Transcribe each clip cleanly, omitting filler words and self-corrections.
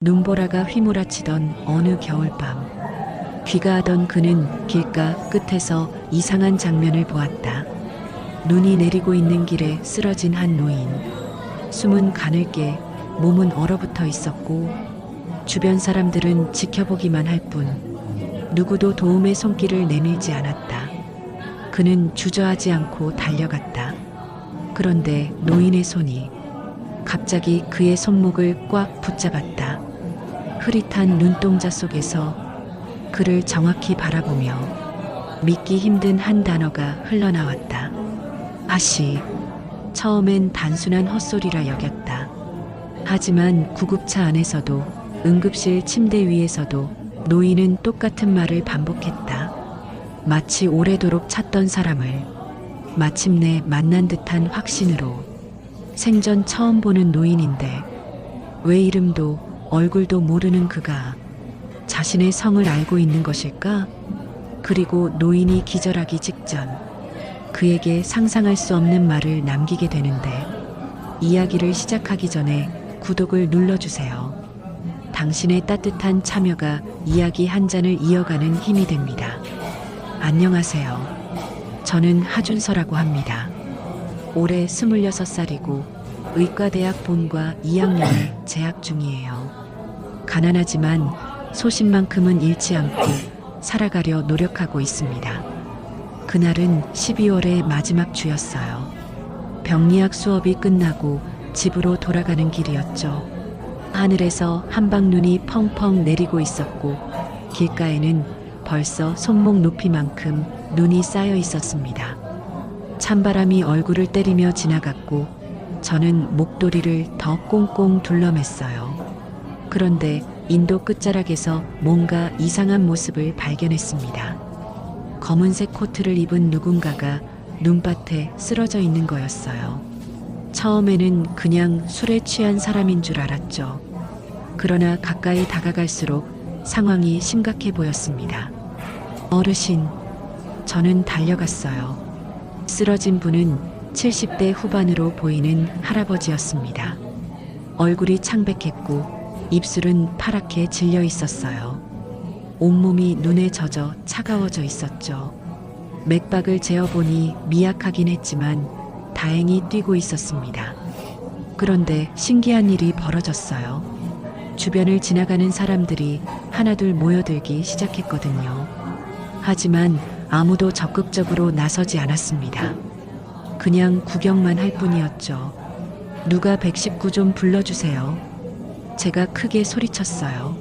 눈보라가 휘몰아치던 어느 겨울밤, 귀가하던 그는 길가 끝에서 이상한 장면을 보았다. 눈이 내리고 있는 길에 쓰러진 한 노인. 숨은 가늘게 몸은 얼어붙어 있었고 주변 사람들은 지켜보기만 할 뿐 누구도 도움의 손길을 내밀지 않았다. 그는 주저하지 않고 달려갔다. 그런데 노인의 손이 갑자기 그의 손목을 꽉 붙잡았다. 흐릿한 눈동자 속에서 그를 정확히 바라보며 믿기 힘든 한 단어가 흘러나왔다. 아씨. 처음엔 단순한 헛소리라 여겼다. 하지만 구급차 안에서도 응급실 침대 위에서도 노인은 똑같은 말을 반복했다. 마치 오래도록 찾던 사람을 마침내 만난 듯한 확신으로. 생전 처음 보는 노인인데 왜 이름도 얼굴도 모르는 그가 자신의 성을 알고 있는 것일까? 그리고 노인이 기절하기 직전 그에게 상상할 수 없는 말을 남기게 되는데, 이야기를 시작하기 전에 구독을 눌러주세요. 당신의 따뜻한 참여가 이야기 한 잔을 이어가는 힘이 됩니다. 안녕하세요. 저는 하준서라고 합니다. 올해 26살이고 의과대학 본과 2학년에 재학 중이에요. 가난하지만 소신만큼은 잃지 않고 살아가려 노력하고 있습니다. 그날은 12월의 마지막 주였어요. 병리학 수업이 끝나고 집으로 돌아가는 길이었죠. 하늘에서 한방눈이 펑펑 내리고 있었고 길가에는 벌써 손목 높이만큼 눈이 쌓여 있었습니다. 찬바람이 얼굴을 때리며 지나갔고 저는 목도리를 더 꽁꽁 둘러맸어요. 그런데 인도 끝자락에서 뭔가 이상한 모습을 발견했습니다. 검은색 코트를 입은 누군가가 눈밭에 쓰러져 있는 거였어요. 처음에는 그냥 술에 취한 사람인 줄 알았죠. 그러나 가까이 다가갈수록 상황이 심각해 보였습니다. 어르신, 저는 달려갔어요. 쓰러진 분은 70대 후반으로 보이는 할아버지였습니다. 얼굴이 창백했고 입술은 파랗게 질려 있었어요. 온몸이 눈에 젖어 차가워져 있었죠. 맥박을 재어보니 미약하긴 했지만 다행히 뛰고 있었습니다. 그런데 신기한 일이 벌어졌어요. 주변을 지나가는 사람들이 하나둘 모여들기 시작했거든요. 하지만 아무도 적극적으로 나서지 않았습니다. 그냥 구경만 할 뿐이었죠. 누가 119 좀 불러주세요. 제가 크게 소리쳤어요.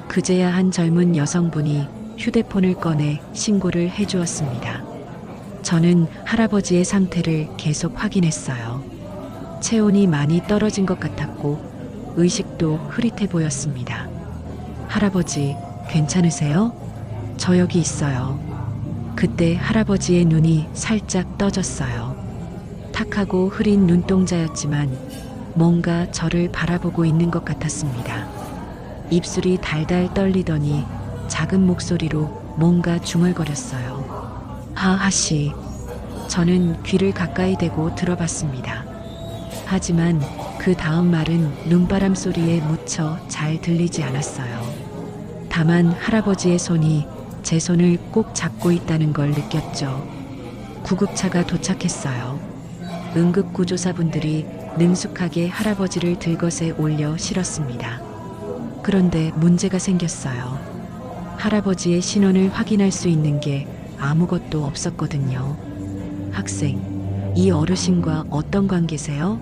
그제야 한 젊은 여성분이 휴대폰을 꺼내 신고를 해주었습니다. 저는 할아버지의 상태를 계속 확인했어요. 체온이 많이 떨어진 것 같았고 의식도 흐릿해 보였습니다. 할아버지, 괜찮으세요? 저 여기 있어요. 그때 할아버지의 눈이 살짝 떠졌어요. 탁하고 흐린 눈동자였지만 뭔가 저를 바라보고 있는 것 같았습니다. 입술이 달달 떨리더니 작은 목소리로 뭔가 중얼거렸어요. 하하씨. 저는 귀를 가까이 대고 들어봤습니다. 하지만 그 다음 말은 눈바람 소리에 묻혀 잘 들리지 않았어요. 다만 할아버지의 손이 제 손을 꼭 잡고 있다는 걸 느꼈죠. 구급차가 도착했어요. 응급구조사분들이 능숙하게 할아버지를 들것에 올려 실었습니다. 그런데 문제가 생겼어요. 할아버지의 신원을 확인할 수 있는 게 아무것도 없었거든요. 학생, 이 어르신과 어떤 관계세요?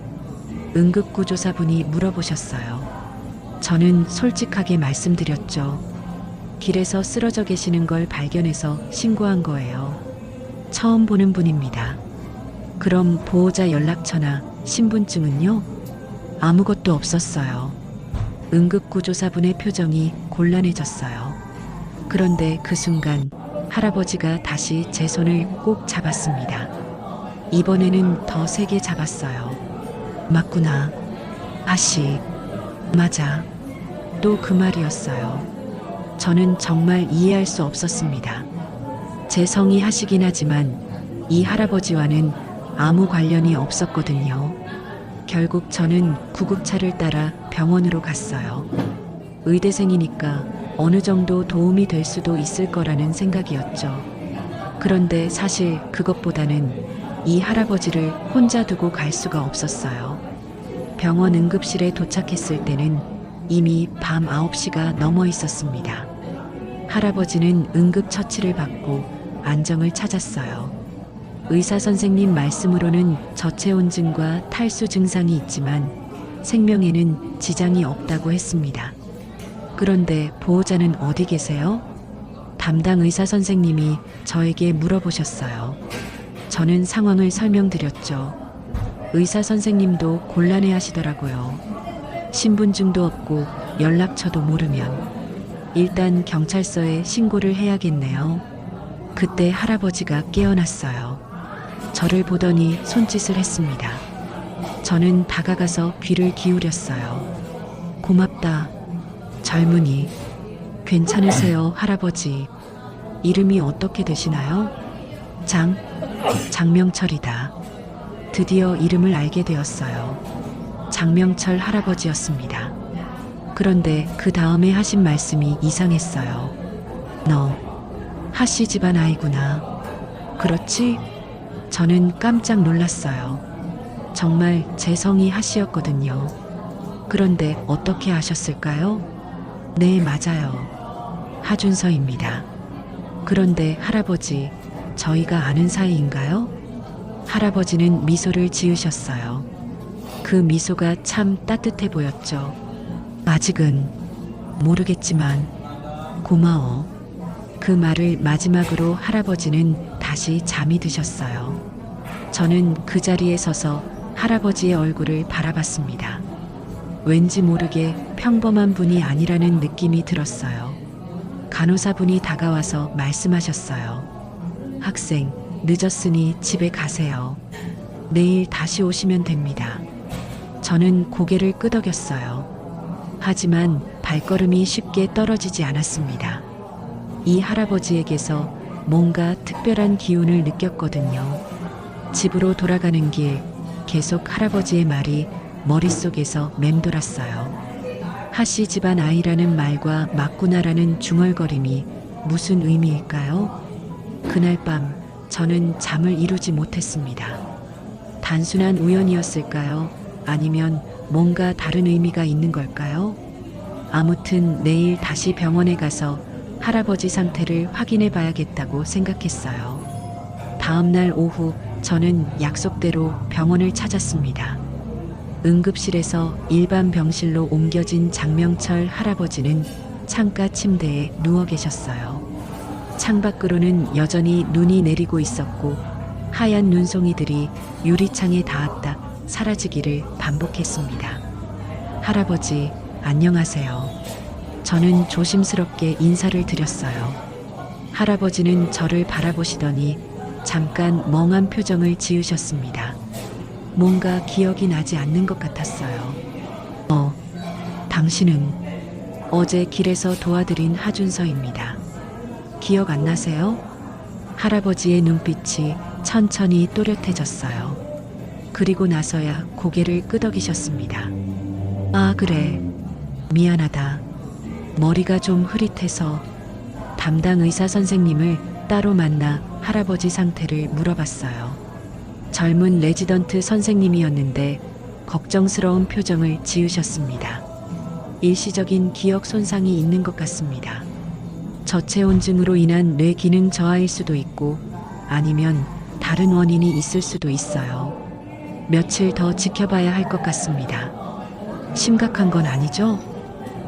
응급구조사분이 물어보셨어요. 저는 솔직하게 말씀드렸죠. 길에서 쓰러져 계시는 걸 발견해서 신고한 거예요. 처음 보는 분입니다. 그럼 보호자 연락처나 신분증은요? 아무것도 없었어요. 응급구조사분의 표정이 곤란해졌어요. 그런데 그 순간 할아버지가 다시 제 손을 꼭 잡았습니다. 이번에는 더 세게 잡았어요. 맞구나. 아씨. 맞아. 또 그 말이었어요. 저는 정말 이해할 수 없었습니다. 제 성이 하시긴 하지만 이 할아버지와는 아무 관련이 없었거든요. 결국 저는 구급차를 따라 병원으로 갔어요. 의대생이니까 어느 정도 도움이 될 수도 있을 거라는 생각이었죠. 그런데 사실 그것보다는 이 할아버지를 혼자 두고 갈 수가 없었어요. 병원 응급실에 도착했을 때는 이미 밤 9시가 넘어 있었습니다. 할아버지는 응급처치를 받고 안정을 찾았어요. 의사 선생님 말씀으로는 저체온증과 탈수 증상이 있지만 생명에는 지장이 없다고 했습니다. 그런데 보호자는 어디 계세요? 담당 의사 선생님이 저에게 물어보셨어요. 저는 상황을 설명드렸죠. 의사 선생님도 곤란해 하시더라고요. 신분증도 없고 연락처도 모르면 일단 경찰서에 신고를 해야겠네요. 그때 할아버지가 깨어났어요. 저를 보더니 손짓을 했습니다. 저는 다가가서 귀를 기울였어요. 고맙다. 젊은이. 괜찮으세요, 할아버지? 이름이 어떻게 되시나요? 장명철이다. 드디어 이름을 알게 되었어요. 장명철 할아버지였습니다. 그런데 그 다음에 하신 말씀이 이상했어요. 너 하씨 집안 아이구나. 그렇지? 저는 깜짝 놀랐어요. 정말 제 성이 하씨였거든요. 그런데 어떻게 아셨을까요? 네, 맞아요. 하준서입니다. 그런데 할아버지, 저희가 아는 사이인가요? 할아버지는 미소를 지으셨어요. 그 미소가 참 따뜻해 보였죠. 아직은 모르겠지만 고마워. 그 말을 마지막으로 할아버지는 다시 잠이 드셨어요. 저는 그 자리에 서서 할아버지의 얼굴을 바라봤습니다. 왠지 모르게 평범한 분이 아니라는 느낌이 들었어요. 간호사분이 다가와서 말씀하셨어요. 학생, 늦었으니 집에 가세요. 내일 다시 오시면 됩니다. 저는 고개를 끄덕였어요. 하지만 발걸음이 쉽게 떨어지지 않았습니다. 이 할아버지에게서 뭔가 특별한 기운을 느꼈거든요. 집으로 돌아가는 길, 계속 할아버지의 말이 머릿속에서 맴돌았어요. 하씨 집안 아이라는 말과 맞구나라는 중얼거림이 무슨 의미일까요? 그날 밤 저는 잠을 이루지 못했습니다. 단순한 우연이었을까요? 아니면 뭔가 다른 의미가 있는 걸까요? 아무튼 내일 다시 병원에 가서 할아버지 상태를 확인해 봐야겠다고 생각했어요. 다음 날 오후 저는 약속대로 병원을 찾았습니다. 응급실에서 일반 병실로 옮겨진 장명철 할아버지는 창가 침대에 누워 계셨어요. 창밖으로는 여전히 눈이 내리고 있었고 하얀 눈송이들이 유리창에 닿았다 사라지기를 반복했습니다. 할아버지, 안녕하세요. 저는 조심스럽게 인사를 드렸어요. 할아버지는 저를 바라보시더니 잠깐 멍한 표정을 지으셨습니다. 뭔가 기억이 나지 않는 것 같았어요. 당신은 어제 길에서 도와드린 하준서입니다. 기억 안 나세요? 할아버지의 눈빛이 천천히 또렷해졌어요. 그리고 나서야 고개를 끄덕이셨습니다. 아, 그래. 미안하다. 머리가 좀 흐릿해서. 담당 의사 선생님을 따로 만나 할아버지 상태를 물어봤어요. 젊은 레지던트 선생님이었는데 걱정스러운 표정을 지으셨습니다. 일시적인 기억 손상이 있는 것 같습니다. 저체온증으로 인한 뇌 기능 저하일 수도 있고 아니면 다른 원인이 있을 수도 있어요. 며칠 더 지켜봐야 할 것 같습니다. 심각한 건 아니죠?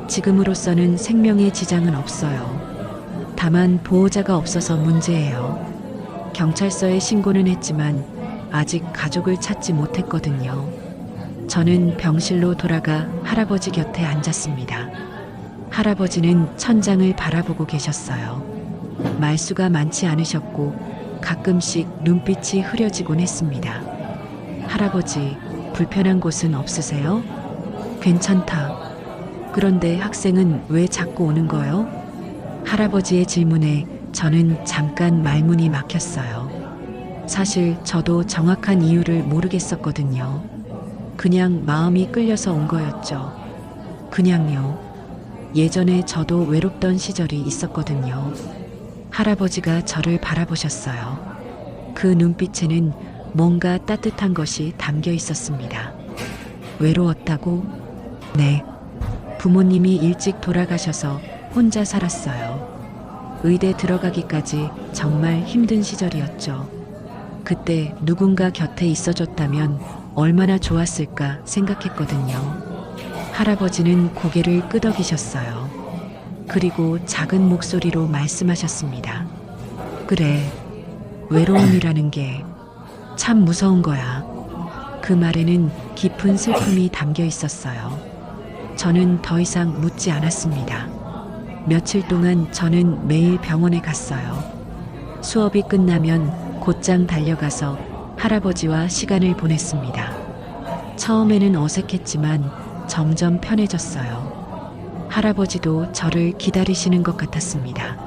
지금으로서는 생명에 지장은 없어요. 다만 보호자가 없어서 문제예요. 경찰서에 신고는 했지만 아직 가족을 찾지 못했거든요. 저는 병실로 돌아가 할아버지 곁에 앉았습니다. 할아버지는 천장을 바라보고 계셨어요. 말수가 많지 않으셨고 가끔씩 눈빛이 흐려지곤 했습니다. 할아버지, 불편한 곳은 없으세요? 괜찮다. 그런데 학생은 왜 자꾸 오는 거요? 할아버지의 질문에 저는 잠깐 말문이 막혔어요. 사실 저도 정확한 이유를 모르겠었거든요. 그냥 마음이 끌려서 온 거였죠. 그냥요. 예전에 저도 외롭던 시절이 있었거든요. 할아버지가 저를 바라보셨어요. 그 눈빛에는 뭔가 따뜻한 것이 담겨 있었습니다. 외로웠다고? 네. 부모님이 일찍 돌아가셔서 혼자 살았어요. 의대 들어가기까지 정말 힘든 시절이었죠. 그때 누군가 곁에 있어줬다면 얼마나 좋았을까 생각했거든요. 할아버지는 고개를 끄덕이셨어요. 그리고 작은 목소리로 말씀하셨습니다. 그래, 외로움이라는 게 참 무서운 거야. 그 말에는 깊은 슬픔이 담겨 있었어요. 저는 더 이상 묻지 않았습니다. 며칠 동안 저는 매일 병원에 갔어요. 수업이 끝나면 곧장 달려가서 할아버지와 시간을 보냈습니다. 처음에는 어색했지만 점점 편해졌어요. 할아버지도 저를 기다리시는 것 같았습니다.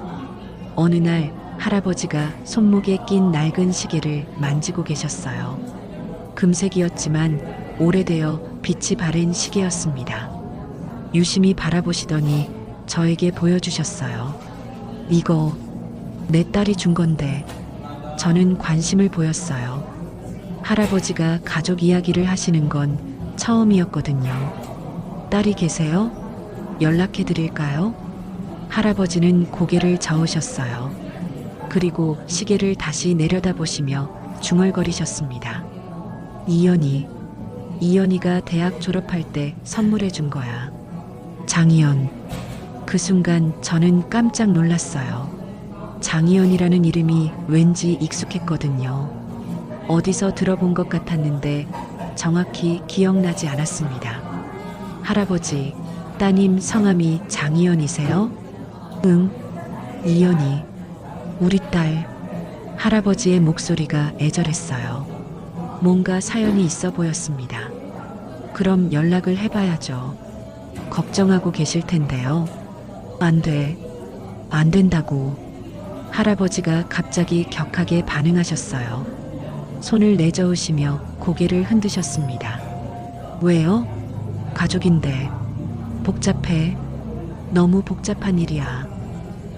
어느 날 할아버지가 손목에 낀 낡은 시계를 만지고 계셨어요. 금색이었지만 오래되어 빛이 바랜 시계였습니다. 유심히 바라보시더니 저에게 보여주셨어요. 이거 내 딸이 준 건데. 저는 관심을 보였어요. 할아버지가 가족 이야기를 하시는 건 처음이었거든요. 딸이 계세요? 연락해 드릴까요? 할아버지는 고개를 저으셨어요. 그리고 시계를 다시 내려다보시며 중얼거리셨습니다. 이연이가 대학 졸업할 때 선물해 준 거야. 장이연. 그 순간 저는 깜짝 놀랐어요. 장이연이라는 이름이 왠지 익숙했거든요. 어디서 들어본 것 같았는데 정확히 기억나지 않았습니다. 할아버지, 따님 성함이 장이연이세요? 응, 이연이. 우리 딸. 할아버지의 목소리가 애절했어요. 뭔가 사연이 있어 보였습니다. 그럼 연락을 해봐야죠. 걱정하고 계실 텐데요. 안 돼. 안 된다고. 할아버지가 갑자기 격하게 반응하셨어요. 손을 내저으시며 고개를 흔드셨습니다. 왜요? 가족인데. 복잡해. 너무 복잡한 일이야.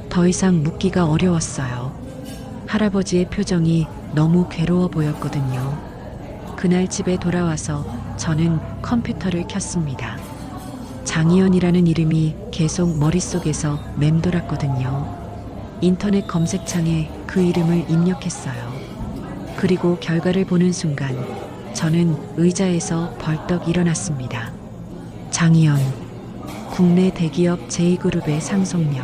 더 이상 묻기가 어려웠어요. 할아버지의 표정이 너무 괴로워 보였거든요. 그날 집에 돌아와서 저는 컴퓨터를 켰습니다. 장희연이라는 이름이 계속 머릿속에서 맴돌았거든요. 인터넷 검색창에 그 이름을 입력했어요. 그리고 결과를 보는 순간 저는 의자에서 벌떡 일어났습니다. 장희연, 국내 대기업 제2그룹의 상속녀.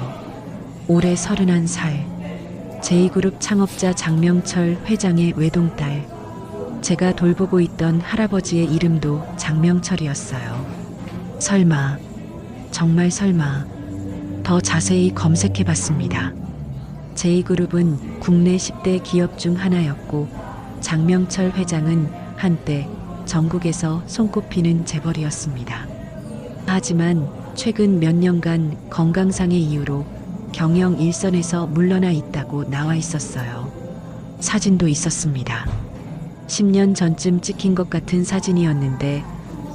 올해 31살, 제2그룹 창업자 장명철 회장의 외동딸. 제가 돌보고 있던 할아버지의 이름도 장명철이었어요. 설마, 정말 설마. 더 자세히 검색해 봤습니다. 제2그룹은 국내 10대 기업 중 하나였고 장명철 회장은 한때 전국에서 손꼽히는 재벌이었습니다. 하지만 최근 몇 년간 건강상의 이유로 경영 일선에서 물러나 있다고 나와 있었어요. 사진도 있었습니다. 10년 전쯤 찍힌 것 같은 사진이었는데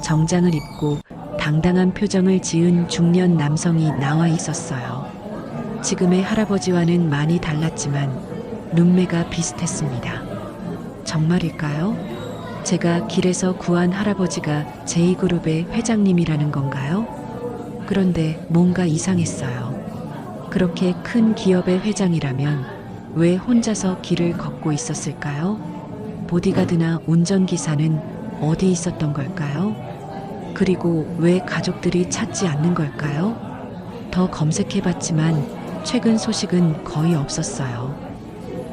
정장을 입고 당당한 표정을 지은 중년 남성이 나와 있었어요. 지금의 할아버지와는 많이 달랐지만 눈매가 비슷했습니다. 정말일까요? 제가 길에서 구한 할아버지가 제2그룹의 회장님이라는 건가요? 그런데 뭔가 이상했어요. 그렇게 큰 기업의 회장이라면 왜 혼자서 길을 걷고 있었을까요? 보디가드나 운전기사는 어디 있었던 걸까요? 그리고 왜 가족들이 찾지 않는 걸까요? 더 검색해봤지만 최근 소식은 거의 없었어요.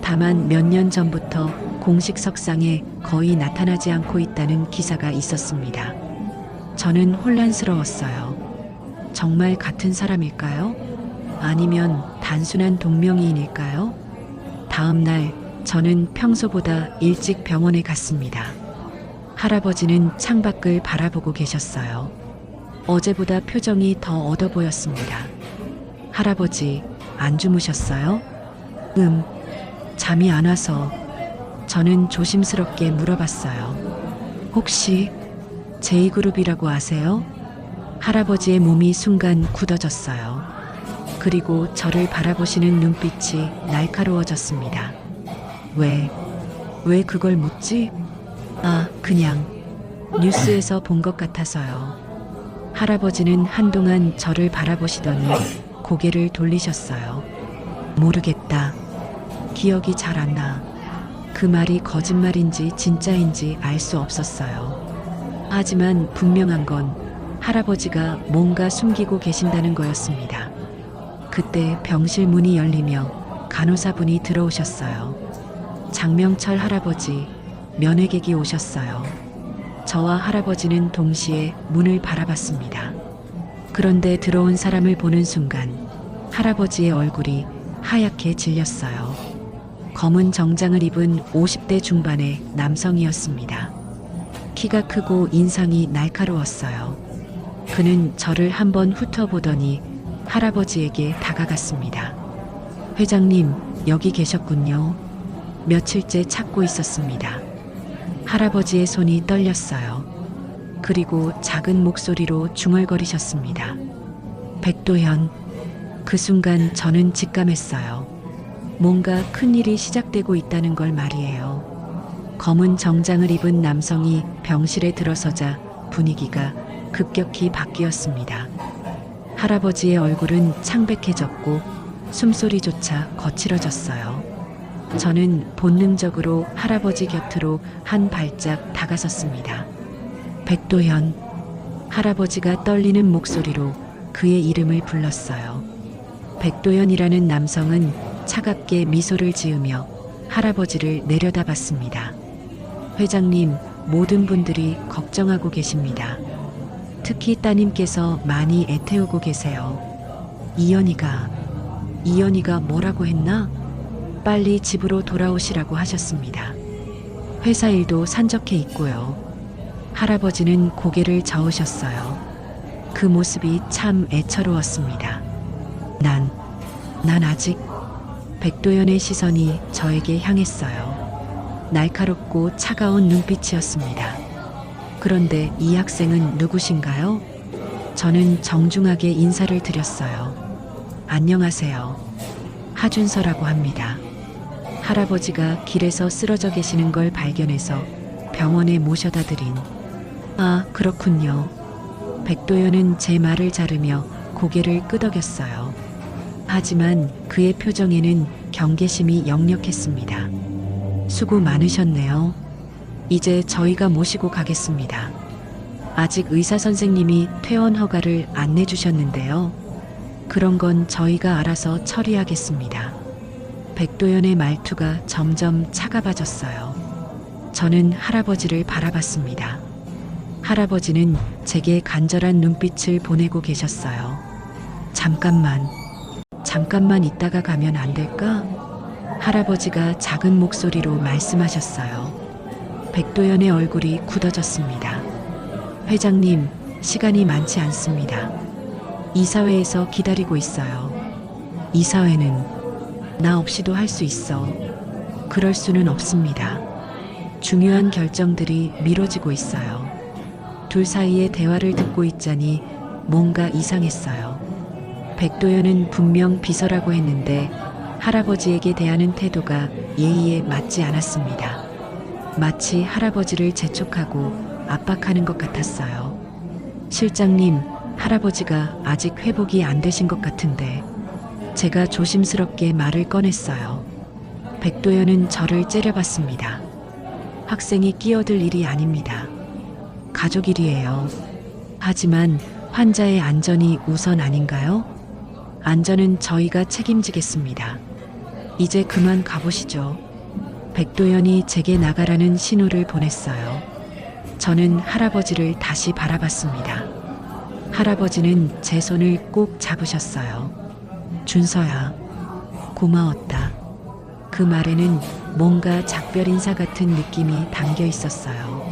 다만 몇 년 전부터 공식 석상에 거의 나타나지 않고 있다는 기사가 있었습니다. 저는 혼란스러웠어요. 정말 같은 사람일까요? 아니면 단순한 동명이인일까요? 다음 날 저는 평소보다 일찍 병원에 갔습니다. 할아버지는 창밖을 바라보고 계셨어요. 어제보다 표정이 더 어두 보였습니다. 할아버지, 안 주무셨어요? 잠이 안 와서. 저는 조심스럽게 물어봤어요. 혹시 제2그룹이라고 아세요? 할아버지의 몸이 순간 굳어졌어요. 그리고 저를 바라보시는 눈빛이 날카로워졌습니다. 왜 그걸 묻지? 아, 그냥 뉴스에서 본 것 같아서요. 할아버지는 한동안 저를 바라보시더니 고개를 돌리셨어요. 모르겠다. 기억이 잘 안 나. 그 말이 거짓말인지 진짜인지 알 수 없었어요. 하지만 분명한 건 할아버지가 뭔가 숨기고 계신다는 거였습니다. 그때 병실 문이 열리며 간호사분이 들어오셨어요. 장명철 할아버지, 면회객이 오셨어요. 저와 할아버지는 동시에 문을 바라봤습니다. 그런데 들어온 사람을 보는 순간 할아버지의 얼굴이 하얗게 질렸어요. 검은 정장을 입은 50대 중반의 남성이었습니다. 키가 크고 인상이 날카로웠어요. 그는 저를 한번 훑어보더니 할아버지에게 다가갔습니다. 회장님, 여기 계셨군요. 며칠째 찾고 있었습니다. 할아버지의 손이 떨렸어요. 그리고 작은 목소리로 중얼거리셨습니다. 백도현. 그 순간 저는 직감했어요. 뭔가 큰일이 시작되고 있다는 걸 말이에요. 검은 정장을 입은 남성이 병실에 들어서자 분위기가 급격히 바뀌었습니다. 할아버지의 얼굴은 창백해졌고 숨소리조차 거칠어졌어요. 저는 본능적으로 할아버지 곁으로 한 발짝 다가섰습니다. 백도현. 할아버지가 떨리는 목소리로 그의 이름을 불렀어요. 백도현이라는 남성은 차갑게 미소를 지으며 할아버지를 내려다봤습니다. 회장님, 모든 분들이 걱정하고 계십니다. 특히 따님께서 많이 애태우고 계세요. 이연이가 뭐라고 했나? 빨리 집으로 돌아오시라고 하셨습니다. 회사 일도 산적해 있고요. 할아버지는 고개를 저으셨어요. 그 모습이 참 애처로웠습니다. 난 아직. 백도연의 시선이 저에게 향했어요. 날카롭고 차가운 눈빛이었습니다. 그런데 이 학생은 누구신가요? 저는 정중하게 인사를 드렸어요. 안녕하세요. 하준서라고 합니다. 할아버지가 길에서 쓰러져 계시는 걸 발견해서 병원에 모셔다 드린. 아, 그렇군요. 백도연은 제 말을 자르며 고개를 끄덕였어요. 하지만 그의 표정에는 경계심이 역력했습니다. 수고 많으셨네요. 이제 저희가 모시고 가겠습니다. 아직 의사 선생님이 퇴원 허가를 안 내주셨는데요. 그런 건 저희가 알아서 처리하겠습니다. 백도연의 말투가 점점 차가워졌어요. 저는 할아버지를 바라봤습니다. 할아버지는 제게 간절한 눈빛을 보내고 계셨어요. 잠깐만 있다가 가면 안 될까? 할아버지가 작은 목소리로 말씀하셨어요. 백도연의 얼굴이 굳어졌습니다. 회장님, 시간이 많지 않습니다. 이사회에서 기다리고 있어요. 이사회는 나 없이도 할 수 있어. 그럴 수는 없습니다. 중요한 결정들이 미뤄지고 있어요. 둘 사이의 대화를 듣고 있자니 뭔가 이상했어요. 백도연은 분명 비서라고 했는데 할아버지에게 대하는 태도가 예의에 맞지 않았습니다. 마치 할아버지를 재촉하고 압박하는 것 같았어요. 실장님, 할아버지가 아직 회복이 안 되신 것 같은데. 제가 조심스럽게 말을 꺼냈어요. 백도연은 저를 째려봤습니다. 학생이 끼어들 일이 아닙니다. 가족 일이에요. 하지만 환자의 안전이 우선 아닌가요? 안전은 저희가 책임지겠습니다. 이제 그만 가보시죠. 백도연이 제게 나가라는 신호를 보냈어요. 저는 할아버지를 다시 바라봤습니다. 할아버지는 제 손을 꼭 잡으셨어요. 준서야, 고마웠다. 그 말에는 뭔가 작별 인사 같은 느낌이 담겨 있었어요.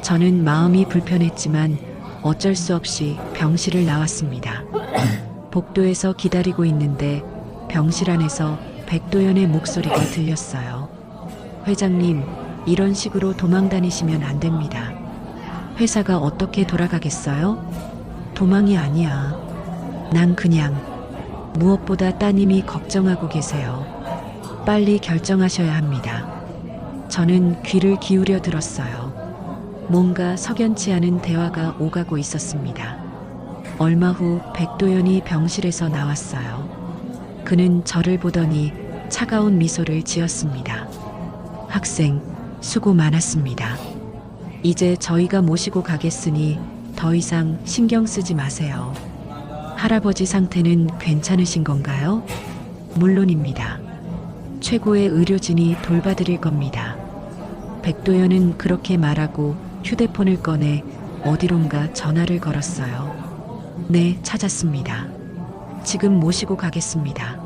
저는 마음이 불편했지만 어쩔 수 없이 병실을 나왔습니다. 복도에서 기다리고 있는데 병실 안에서 백도연의 목소리가 들렸어요. 회장님, 이런 식으로 도망 다니시면 안 됩니다. 회사가 어떻게 돌아가겠어요? 도망이 아니야. 난 그냥 무엇보다 따님이 걱정하고 계세요. 빨리 결정하셔야 합니다. 저는 귀를 기울여 들었어요. 뭔가 석연치 않은 대화가 오가고 있었습니다. 얼마 후 백도연이 병실에서 나왔어요. 그는 저를 보더니 차가운 미소를 지었습니다. 학생, 수고 많았습니다. 이제 저희가 모시고 가겠으니 더 이상 신경 쓰지 마세요. 할아버지 상태는 괜찮으신 건가요? 물론입니다. 최고의 의료진이 돌봐드릴 겁니다. 백도연은 그렇게 말하고 휴대폰을 꺼내 어디론가 전화를 걸었어요. 네, 찾았습니다. 지금 모시고 가겠습니다.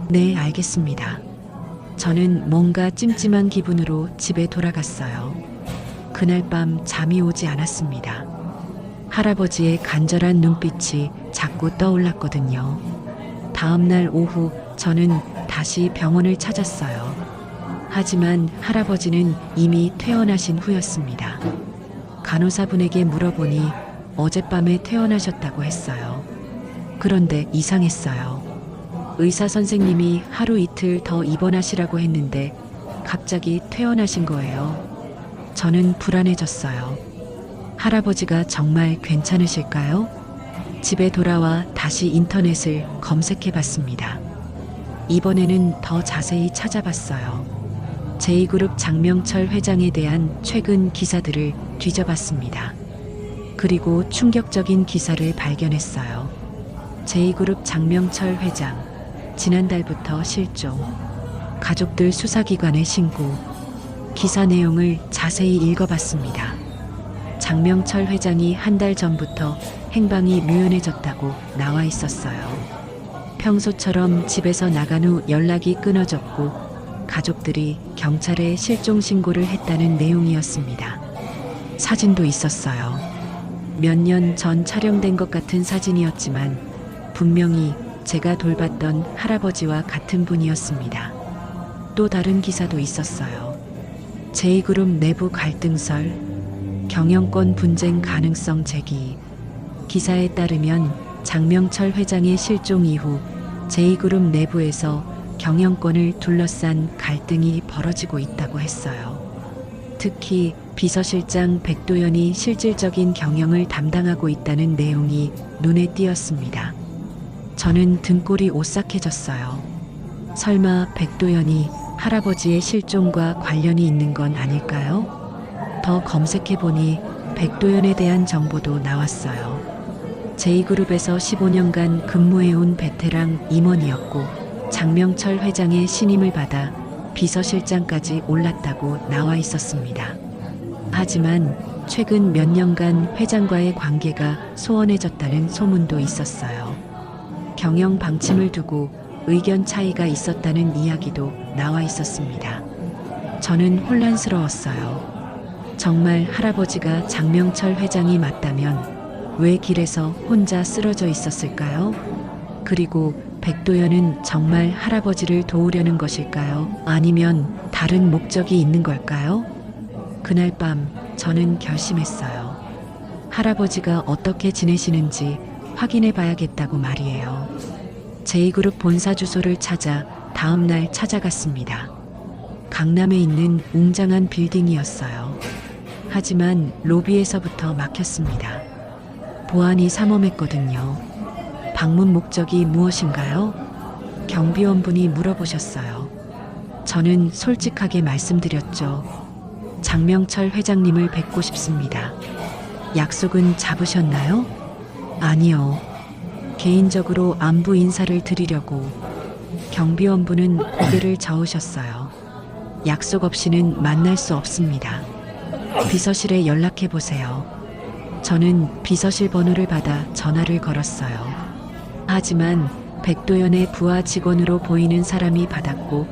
네, 알겠습니다. 저는 뭔가 찜찜한 기분으로 집에 돌아갔어요. 그날 밤 잠이 오지 않았습니다. 할아버지의 간절한 눈빛이 자꾸 떠올랐거든요. 다음 날 오후 저는 다시 병원을 찾았어요. 하지만 할아버지는 이미 퇴원하신 후였습니다. 간호사분에게 물어보니 어젯밤에 퇴원하셨다고 했어요. 그런데 이상했어요. 의사 선생님이 하루 이틀 더 입원하시라고 했는데 갑자기 퇴원하신 거예요. 저는 불안해졌어요. 할아버지가 정말 괜찮으실까요? 집에 돌아와 다시 인터넷을 검색해 봤습니다. 이번에는 더 자세히 찾아봤어요. 제2그룹 장명철 회장에 대한 최근 기사들을 뒤져봤습니다. 그리고 충격적인 기사를 발견했어요. 제2그룹 장명철 회장, 지난달부터 실종, 가족들 수사기관에 신고. 기사 내용을 자세히 읽어봤습니다. 장명철 회장이 한 달 전부터 행방이 묘연해졌다고 나와 있었어요. 평소처럼 집에서 나간 후 연락이 끊어졌고 가족들이 경찰에 실종 신고를 했다는 내용이었습니다. 사진도 있었어요. 몇 년 전 촬영된 것 같은 사진이었지만 분명히 제가 돌봤던 할아버지와 같은 분이었습니다. 또 다른 기사도 있었어요. 제2그룹 내부 갈등설, 경영권 분쟁 가능성 제기. 기사에 따르면 장명철 회장의 실종 이후 제2그룹 내부에서 경영권을 둘러싼 갈등이 벌어지고 있다고 했어요. 특히 비서실장 백도연이 실질적인 경영을 담당하고 있다는 내용이 눈에 띄었습니다. 저는 등골이 오싹해졌어요. 설마 백도연이 할아버지의 실종과 관련이 있는 건 아닐까요? 더 검색해보니 백도연에 대한 정보도 나왔어요. 제2그룹에서 15년간 근무해온 베테랑 임원이었고 장명철 회장의 신임을 받아 비서실장까지 올랐다고 나와 있었습니다. 하지만 최근 몇 년간 회장과의 관계가 소원해졌다는 소문도 있었어요. 경영 방침을 두고 의견 차이가 있었다는 이야기도 나와 있었습니다. 저는 혼란스러웠어요. 정말 할아버지가 장명철 회장이 맞다면 왜 길에서 혼자 쓰러져 있었을까요? 그리고 백도연은 정말 할아버지를 도우려는 것일까요? 아니면 다른 목적이 있는 걸까요? 그날 밤 저는 결심했어요. 할아버지가 어떻게 지내시는지 확인해 봐야겠다고 말이에요. 제2그룹 본사 주소를 찾아 다음 날 찾아갔습니다. 강남에 있는 웅장한 빌딩이었어요. 하지만 로비에서부터 막혔습니다. 보안이 삼엄했거든요. 방문 목적이 무엇인가요? 경비원분이 물어보셨어요. 저는 솔직하게 말씀드렸죠. 장명철 회장님을 뵙고 싶습니다. 약속은 잡으셨나요? 아니요. 개인적으로 안부 인사를 드리려고. 경비원분은 고개를 저으셨어요. 약속 없이는 만날 수 없습니다. 비서실에 연락해 보세요. 저는 비서실 번호를 받아 전화를 걸었어요. 하지만 백도연의 부하 직원으로 보이는 사람이 받았고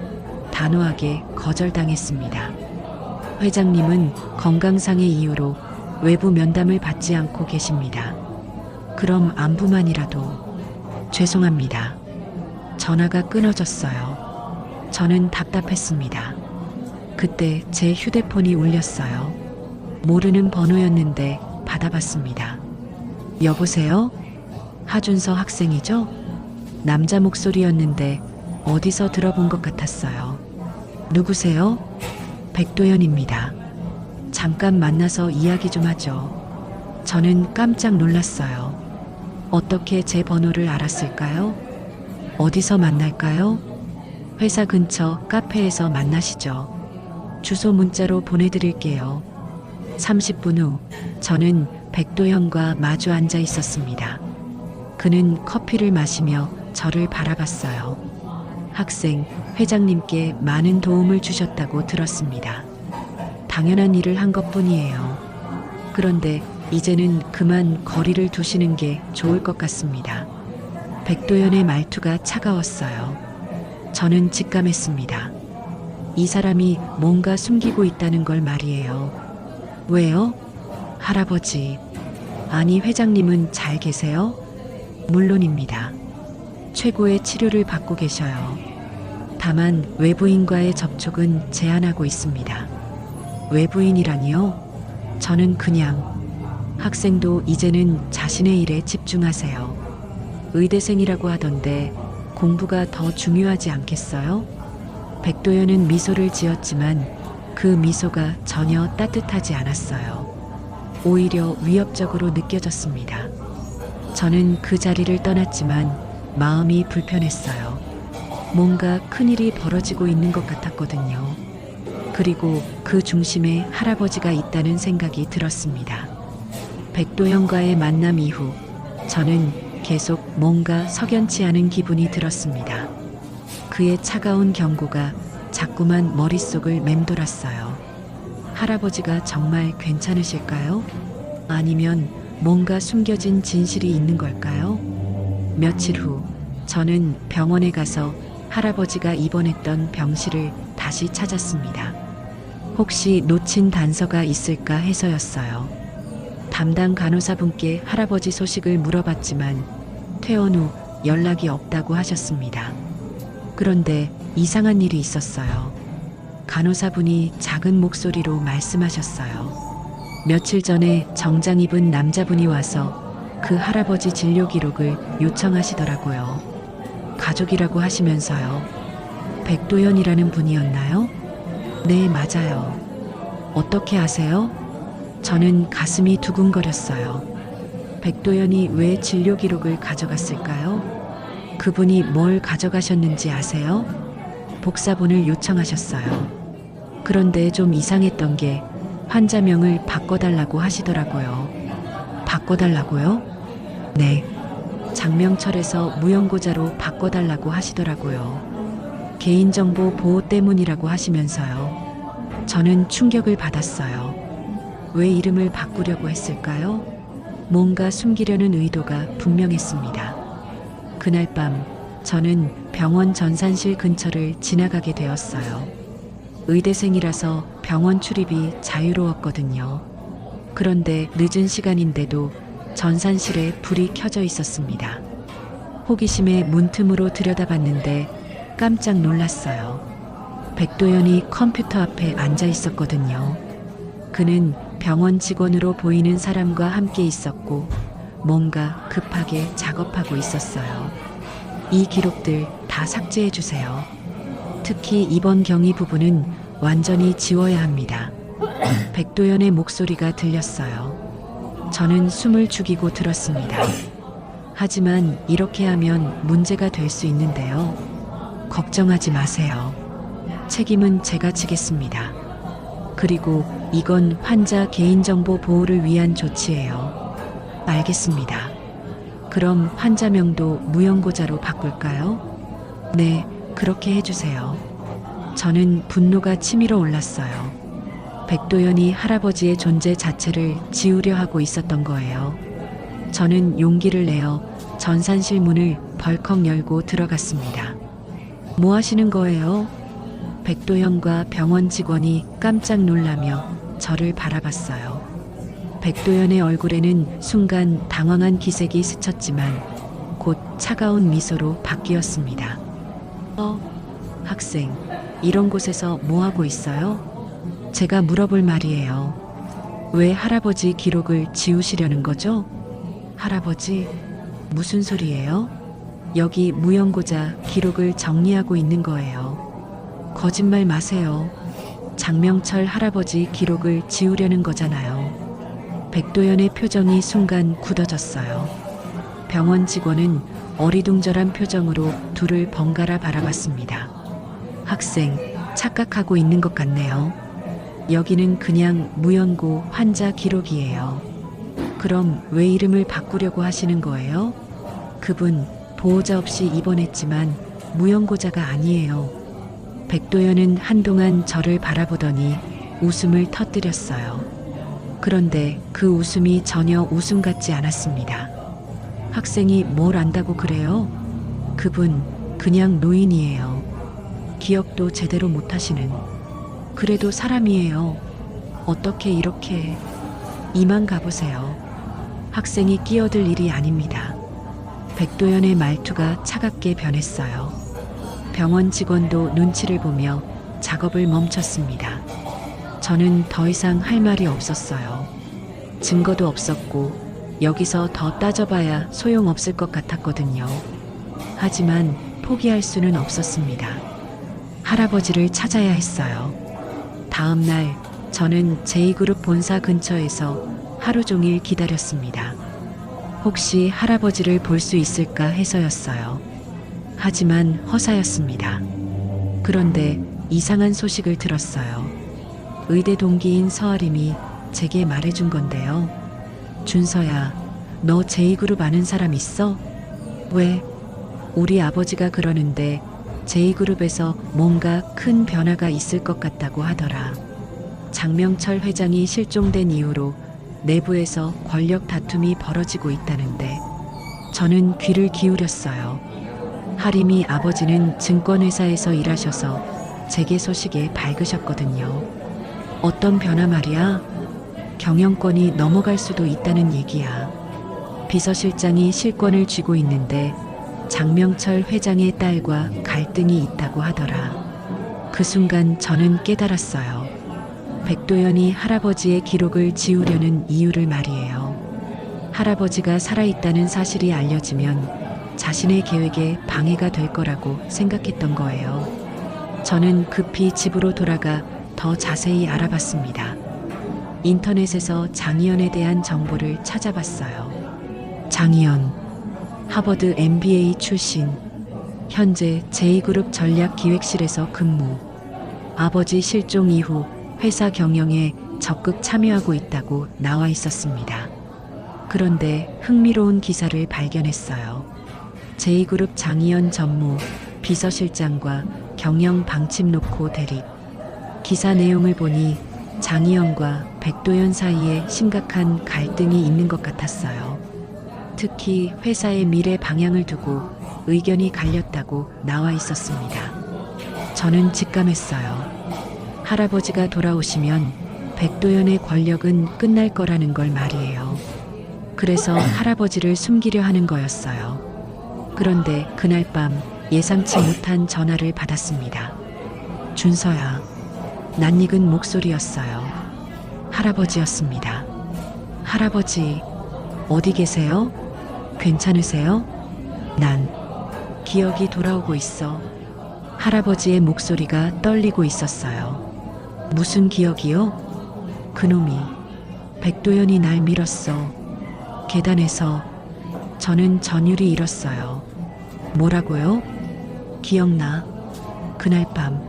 단호하게 거절당했습니다. 회장님은 건강상의 이유로 외부 면담을 받지 않고 계십니다. 그럼 안부만이라도. 죄송합니다. 전화가 끊어졌어요. 저는 답답했습니다. 그때 제 휴대폰이 울렸어요. 모르는 번호였는데 받아봤습니다. 여보세요? 하준서 학생이죠? 남자 목소리였는데 어디서 들어본 것 같았어요. 누구세요? 백도연입니다. 잠깐 만나서 이야기 좀 하죠. 저는 깜짝 놀랐어요. 어떻게 제 번호를 알았을까요? 어디서 만날까요? 회사 근처 카페에서 만나시죠. 주소 문자로 보내드릴게요. 30분 후 저는 백도현과 마주 앉아 있었습니다. 그는 커피를 마시며 저를 바라봤어요. 학생, 회장님께 많은 도움을 주셨다고 들었습니다. 당연한 일을 한 것뿐이에요. 그런데 이제는 그만 거리를 두시는 게 좋을 것 같습니다. 백도연의 말투가 차가웠어요. 저는 직감했습니다. 이 사람이 뭔가 숨기고 있다는 걸 말이에요. 왜요? 할아버지. 아니, 회장님은 잘 계세요? 물론입니다. 최고의 치료를 받고 계셔요. 다만 외부인과의 접촉은 제한하고 있습니다. 외부인이라니요? 저는 그냥 학생도 이제는 자신의 일에 집중하세요. 의대생이라고 하던데 공부가 더 중요하지 않겠어요? 백도연은 미소를 지었지만 그 미소가 전혀 따뜻하지 않았어요. 오히려 위협적으로 느껴졌습니다. 저는 그 자리를 떠났지만 마음이 불편했어요. 뭔가 큰일이 벌어지고 있는 것 같았거든요. 그리고 그 중심에 할아버지가 있다는 생각이 들었습니다. 백도현과의 만남 이후 저는 계속 뭔가 석연치 않은 기분이 들었습니다. 그의 차가운 경고가 자꾸만 머릿속을 맴돌았어요. 할아버지가 정말 괜찮으실까요? 아니면 뭔가 숨겨진 진실이 있는 걸까요? 며칠 후 저는 병원에 가서 할아버지가 입원했던 병실을 다시 찾았습니다. 혹시 놓친 단서가 있을까 해서였어요. 담당 간호사분께 할아버지 소식을 물어봤지만 퇴원 후 연락이 없다고 하셨습니다. 그런데 이상한 일이 있었어요. 간호사분이 작은 목소리로 말씀하셨어요. 며칠 전에 정장 입은 남자분이 와서 그 할아버지 진료 기록을 요청하시더라고요. 가족이라고 하시면서요. 백도연이라는 분이었나요? 네, 맞아요. 어떻게 아세요? 저는 가슴이 두근거렸어요. 백도연이 왜 진료 기록을 가져갔을까요? 그분이 뭘 가져가셨는지 아세요? 복사본을 요청하셨어요. 그런데 좀 이상했던 게 환자명을 바꿔달라고 하시더라고요. 바꿔달라고요? 네. 장명철에서 무용고자로 바꿔달라고 하시더라고요. 개인정보 보호 때문이라고 하시면서요. 저는 충격을 받았어요. 왜 이름을 바꾸려고 했을까요? 뭔가 숨기려는 의도가 분명했습니다. 그날 밤 저는 병원 전산실 근처를 지나가게 되었어요. 의대생이라서 병원 출입이 자유로웠거든요. 그런데 늦은 시간인데도 전산실에 불이 켜져 있었습니다. 호기심에 문틈으로 들여다봤는데 깜짝 놀랐어요. 백도연이 컴퓨터 앞에 앉아 있었거든요. 그는 병원 직원으로 보이는 사람과 함께 있었고 뭔가 급하게 작업하고 있었어요. 이 기록들 다 삭제해 주세요. 특히 이번 경위 부분은 완전히 지워야 합니다. 백도연의 목소리가 들렸어요. 저는 숨을 죽이고 들었습니다. 하지만 이렇게 하면 문제가 될 수 있는데요. 걱정하지 마세요. 책임은 제가 지겠습니다. 그리고 이건 환자 개인정보 보호를 위한 조치예요. 알겠습니다. 그럼 환자명도 무용고자로 바꿀까요? 네, 그렇게 해주세요. 저는 분노가 치밀어 올랐어요. 백도연이 할아버지의 존재 자체를 지우려 하고 있었던 거예요. 저는 용기를 내어 전산실 문을 벌컥 열고 들어갔습니다. 뭐 하시는 거예요? 백도연과 병원 직원이 깜짝 놀라며 저를 바라봤어요. 백도연의 얼굴에는 순간 당황한 기색이 스쳤지만 곧 차가운 미소로 바뀌었습니다. 학생, 이런 곳에서 뭐 하고 있어요? 제가 물어볼 말이에요. 왜 할아버지 기록을 지우시려는 거죠? 할아버지, 무슨 소리예요? 여기 무연고자 기록을 정리하고 있는 거예요. 거짓말 마세요. 장명철 할아버지 기록을 지우려는 거잖아요. 백도연의 표정이 순간 굳어졌어요. 병원 직원은 어리둥절한 표정으로 둘을 번갈아 바라봤습니다. 학생, 착각하고 있는 것 같네요. 여기는 그냥 무연고 환자 기록이에요. 그럼 왜 이름을 바꾸려고 하시는 거예요? 그분 보호자 없이 입원했지만 무연고자가 아니에요. 백도연은 한동안 저를 바라보더니 웃음을 터뜨렸어요. 그런데 그 웃음이 전혀 웃음 같지 않았습니다. 학생이 뭘 안다고 그래요? 그분 그냥 노인이에요. 기억도 제대로 못하시는. 그래도 사람이에요. 어떻게 이렇게. 이만 가보세요. 학생이 끼어들 일이 아닙니다. 백도연의 말투가 차갑게 변했어요. 병원 직원도 눈치를 보며 작업을 멈췄습니다. 저는 더 이상 할 말이 없었어요. 증거도 없었고 여기서 더 따져봐야 소용없을 것 같았거든요. 하지만 포기할 수는 없었습니다. 할아버지를 찾아야 했어요. 다음 날 저는 제2그룹 본사 근처에서 하루 종일 기다렸습니다. 혹시 할아버지를 볼 수 있을까 해서였어요. 하지만 허사였습니다. 그런데 이상한 소식을 들었어요. 의대 동기인 서아림이 제게 말해준 건데요. 준서야, 너 제2그룹 아는 사람 있어? 왜? 우리 아버지가 그러는데 제2그룹에서 뭔가 큰 변화가 있을 것 같다고 하더라. 장명철 회장이 실종된 이후로 내부에서 권력 다툼이 벌어지고 있다는데 저는 귀를 기울였어요. 하림이 아버지는 증권회사에서 일하셔서 재계 소식에 밝으셨거든요. 어떤 변화 말이야? 경영권이 넘어갈 수도 있다는 얘기야. 비서실장이 실권을 쥐고 있는데 장명철 회장의 딸과 갈등이 있다고 하더라. 그 순간 저는 깨달았어요. 백도연이 할아버지의 기록을 지우려는 이유를 말이에요. 할아버지가 살아있다는 사실이 알려지면 자신의 계획에 방해가 될 거라고 생각했던 거예요. 저는 급히 집으로 돌아가 더 자세히 알아봤습니다. 인터넷에서 장희연에 대한 정보를 찾아봤어요. 장희연, 하버드 MBA 출신, 현재 제2그룹 전략기획실에서 근무, 아버지 실종 이후 회사 경영에 적극 참여하고 있다고 나와 있었습니다. 그런데 흥미로운 기사를 발견했어요. 제2그룹 장희연 전무, 비서실장과 경영 방침 놓고 대립. 기사 내용을 보니 장희연과 백도연 사이에 심각한 갈등이 있는 것 같았어요. 특히 회사의 미래 방향을 두고 의견이 갈렸다고 나와 있었습니다. 저는 직감했어요. 할아버지가 돌아오시면 백도연의 권력은 끝날 거라는 걸 말이에요. 그래서 할아버지를 숨기려 하는 거였어요. 그런데 그날 밤 예상치 못한 전화를 받았습니다. 준서야. 낯익은 목소리였어요. 할아버지였습니다. 할아버지, 어디 계세요? 괜찮으세요? 난 기억이 돌아오고 있어. 할아버지의 목소리가 떨리고 있었어요. 무슨 기억이요? 그놈이 백도연이 날 밀었어. 계단에서. 저는 전율이 잃었어요. 뭐라고요? 기억나. 그날 밤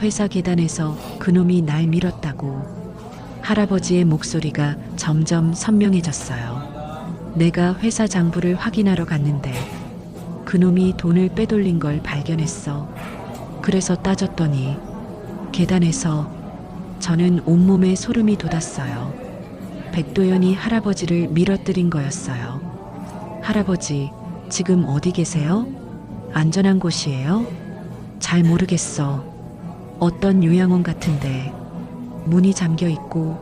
회사 계단에서 그놈이 날 밀었다고. 할아버지의 목소리가 점점 선명해졌어요. 내가 회사 장부를 확인하러 갔는데 그놈이 돈을 빼돌린 걸 발견했어. 그래서 따졌더니 계단에서. 저는 온몸에 소름이 돋았어요. 백도연이 할아버지를 밀어뜨린 거였어요. 할아버지, 지금 어디 계세요? 안전한 곳이에요? 잘 모르겠어. 어떤 요양원 같은데 문이 잠겨 있고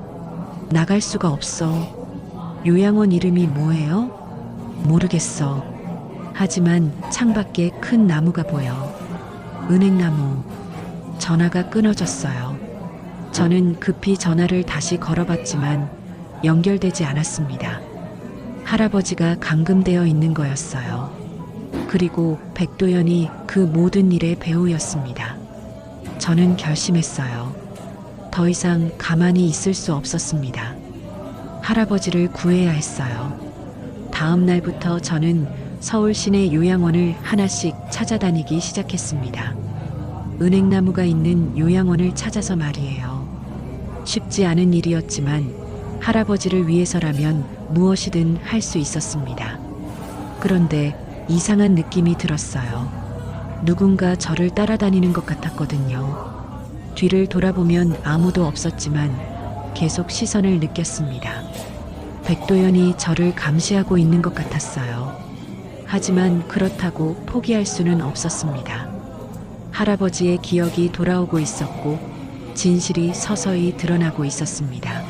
나갈 수가 없어. 요양원 이름이 뭐예요? 모르겠어. 하지만 창밖에 큰 나무가 보여. 은행나무. 전화가 끊어졌어요. 저는 급히 전화를 다시 걸어봤지만 연결되지 않았습니다. 할아버지가 감금되어 있는 거였어요. 그리고 백도연이 그 모든 일의 배우였습니다. 저는 결심했어요. 더 이상 가만히 있을 수 없었습니다. 할아버지를 구해야 했어요. 다음 날부터 저는 서울 시내 요양원을 하나씩 찾아다니기 시작했습니다. 은행나무가 있는 요양원을 찾아서 말이에요. 쉽지 않은 일이었지만 할아버지를 위해서라면 무엇이든 할 수 있었습니다. 그런데 이상한 느낌이 들었어요. 누군가 저를 따라다니는 것 같았거든요. 뒤를 돌아보면 아무도 없었지만 계속 시선을 느꼈습니다. 백도연이 저를 감시하고 있는 것 같았어요. 하지만 그렇다고 포기할 수는 없었습니다. 할아버지의 기억이 돌아오고 있었고 진실이 서서히 드러나고 있었습니다.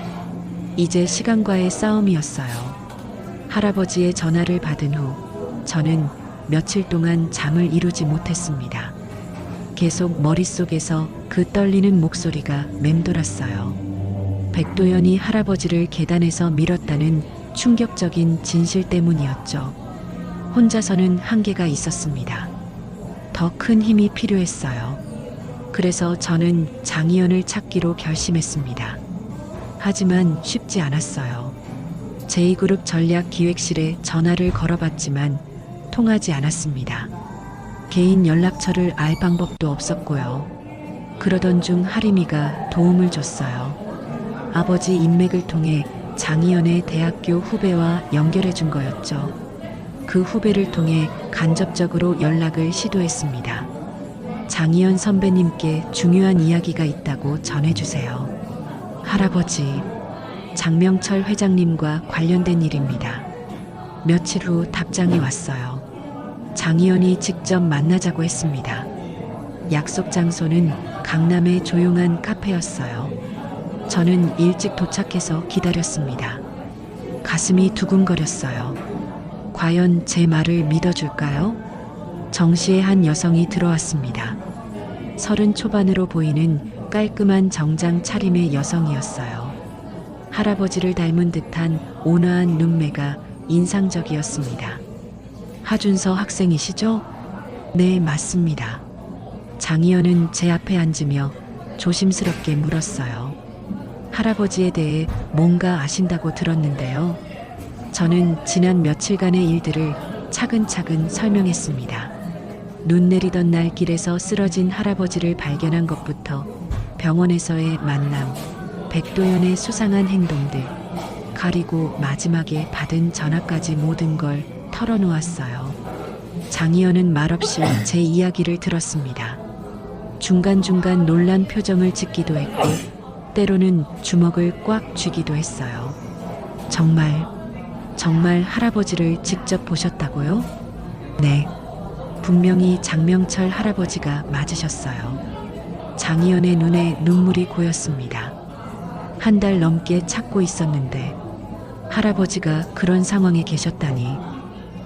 이제 시간과의 싸움이었어요. 할아버지의 전화를 받은 후 저는 며칠 동안 잠을 이루지 못했습니다. 계속 머릿속에서 그 떨리는 목소리가 맴돌았어요. 백도연이 할아버지를 계단에서 밀었다는 충격적인 진실 때문이었죠. 혼자서는 한계가 있었습니다. 더 큰 힘이 필요했어요. 그래서 저는 장희연을 찾기로 결심했습니다. 하지만 쉽지 않았어요. 제2그룹 전략기획실에 전화를 걸어봤지만 통하지 않았습니다. 개인 연락처를 알 방법도 없었고요. 그러던 중 하림이가 도움을 줬어요. 아버지 인맥을 통해 장희연의 대학교 후배와 연결해 준 거였죠. 그 후배를 통해 간접적으로 연락을 시도했습니다. 장희연 선배님께 중요한 이야기가 있다고 전해주세요. 할아버지, 장명철 회장님과 관련된 일입니다. 며칠 후 답장이 왔어요. 장희연이 직접 만나자고 했습니다. 약속 장소는 강남의 조용한 카페였어요. 저는 일찍 도착해서 기다렸습니다. 가슴이 두근거렸어요. 과연 제 말을 믿어줄까요? 정시의 한 여성이 들어왔습니다. 30 초반으로 보이는 깔끔한 정장 차림의 여성이었어요. 할아버지를 닮은 듯한 온화한 눈매가 인상적이었습니다. 하준서 학생이시죠? 네, 맞습니다. 장희연은 제 앞에 앉으며 조심스럽게 물었어요. 할아버지에 대해 뭔가 아신다고 들었는데요. 저는 지난 며칠간의 일들을 차근차근 설명했습니다. 눈 내리던 날 길에서 쓰러진 할아버지를 발견한 것부터 병원에서의 만남, 백도연의 수상한 행동들, 그리고 마지막에 받은 전화까지 모든 걸 털어놓았어요. 장희연은 말없이 제 이야기를 들었습니다. 중간중간 놀란 표정을 짓기도 했고 때로는 주먹을 꽉 쥐기도 했어요. 정말 할아버지를 직접 보셨다고요? 네, 분명히 장명철 할아버지가 맞으셨어요. 장희연의 눈에 눈물이 고였습니다. 한 달 넘게 찾고 있었는데 할아버지가 그런 상황에 계셨다니.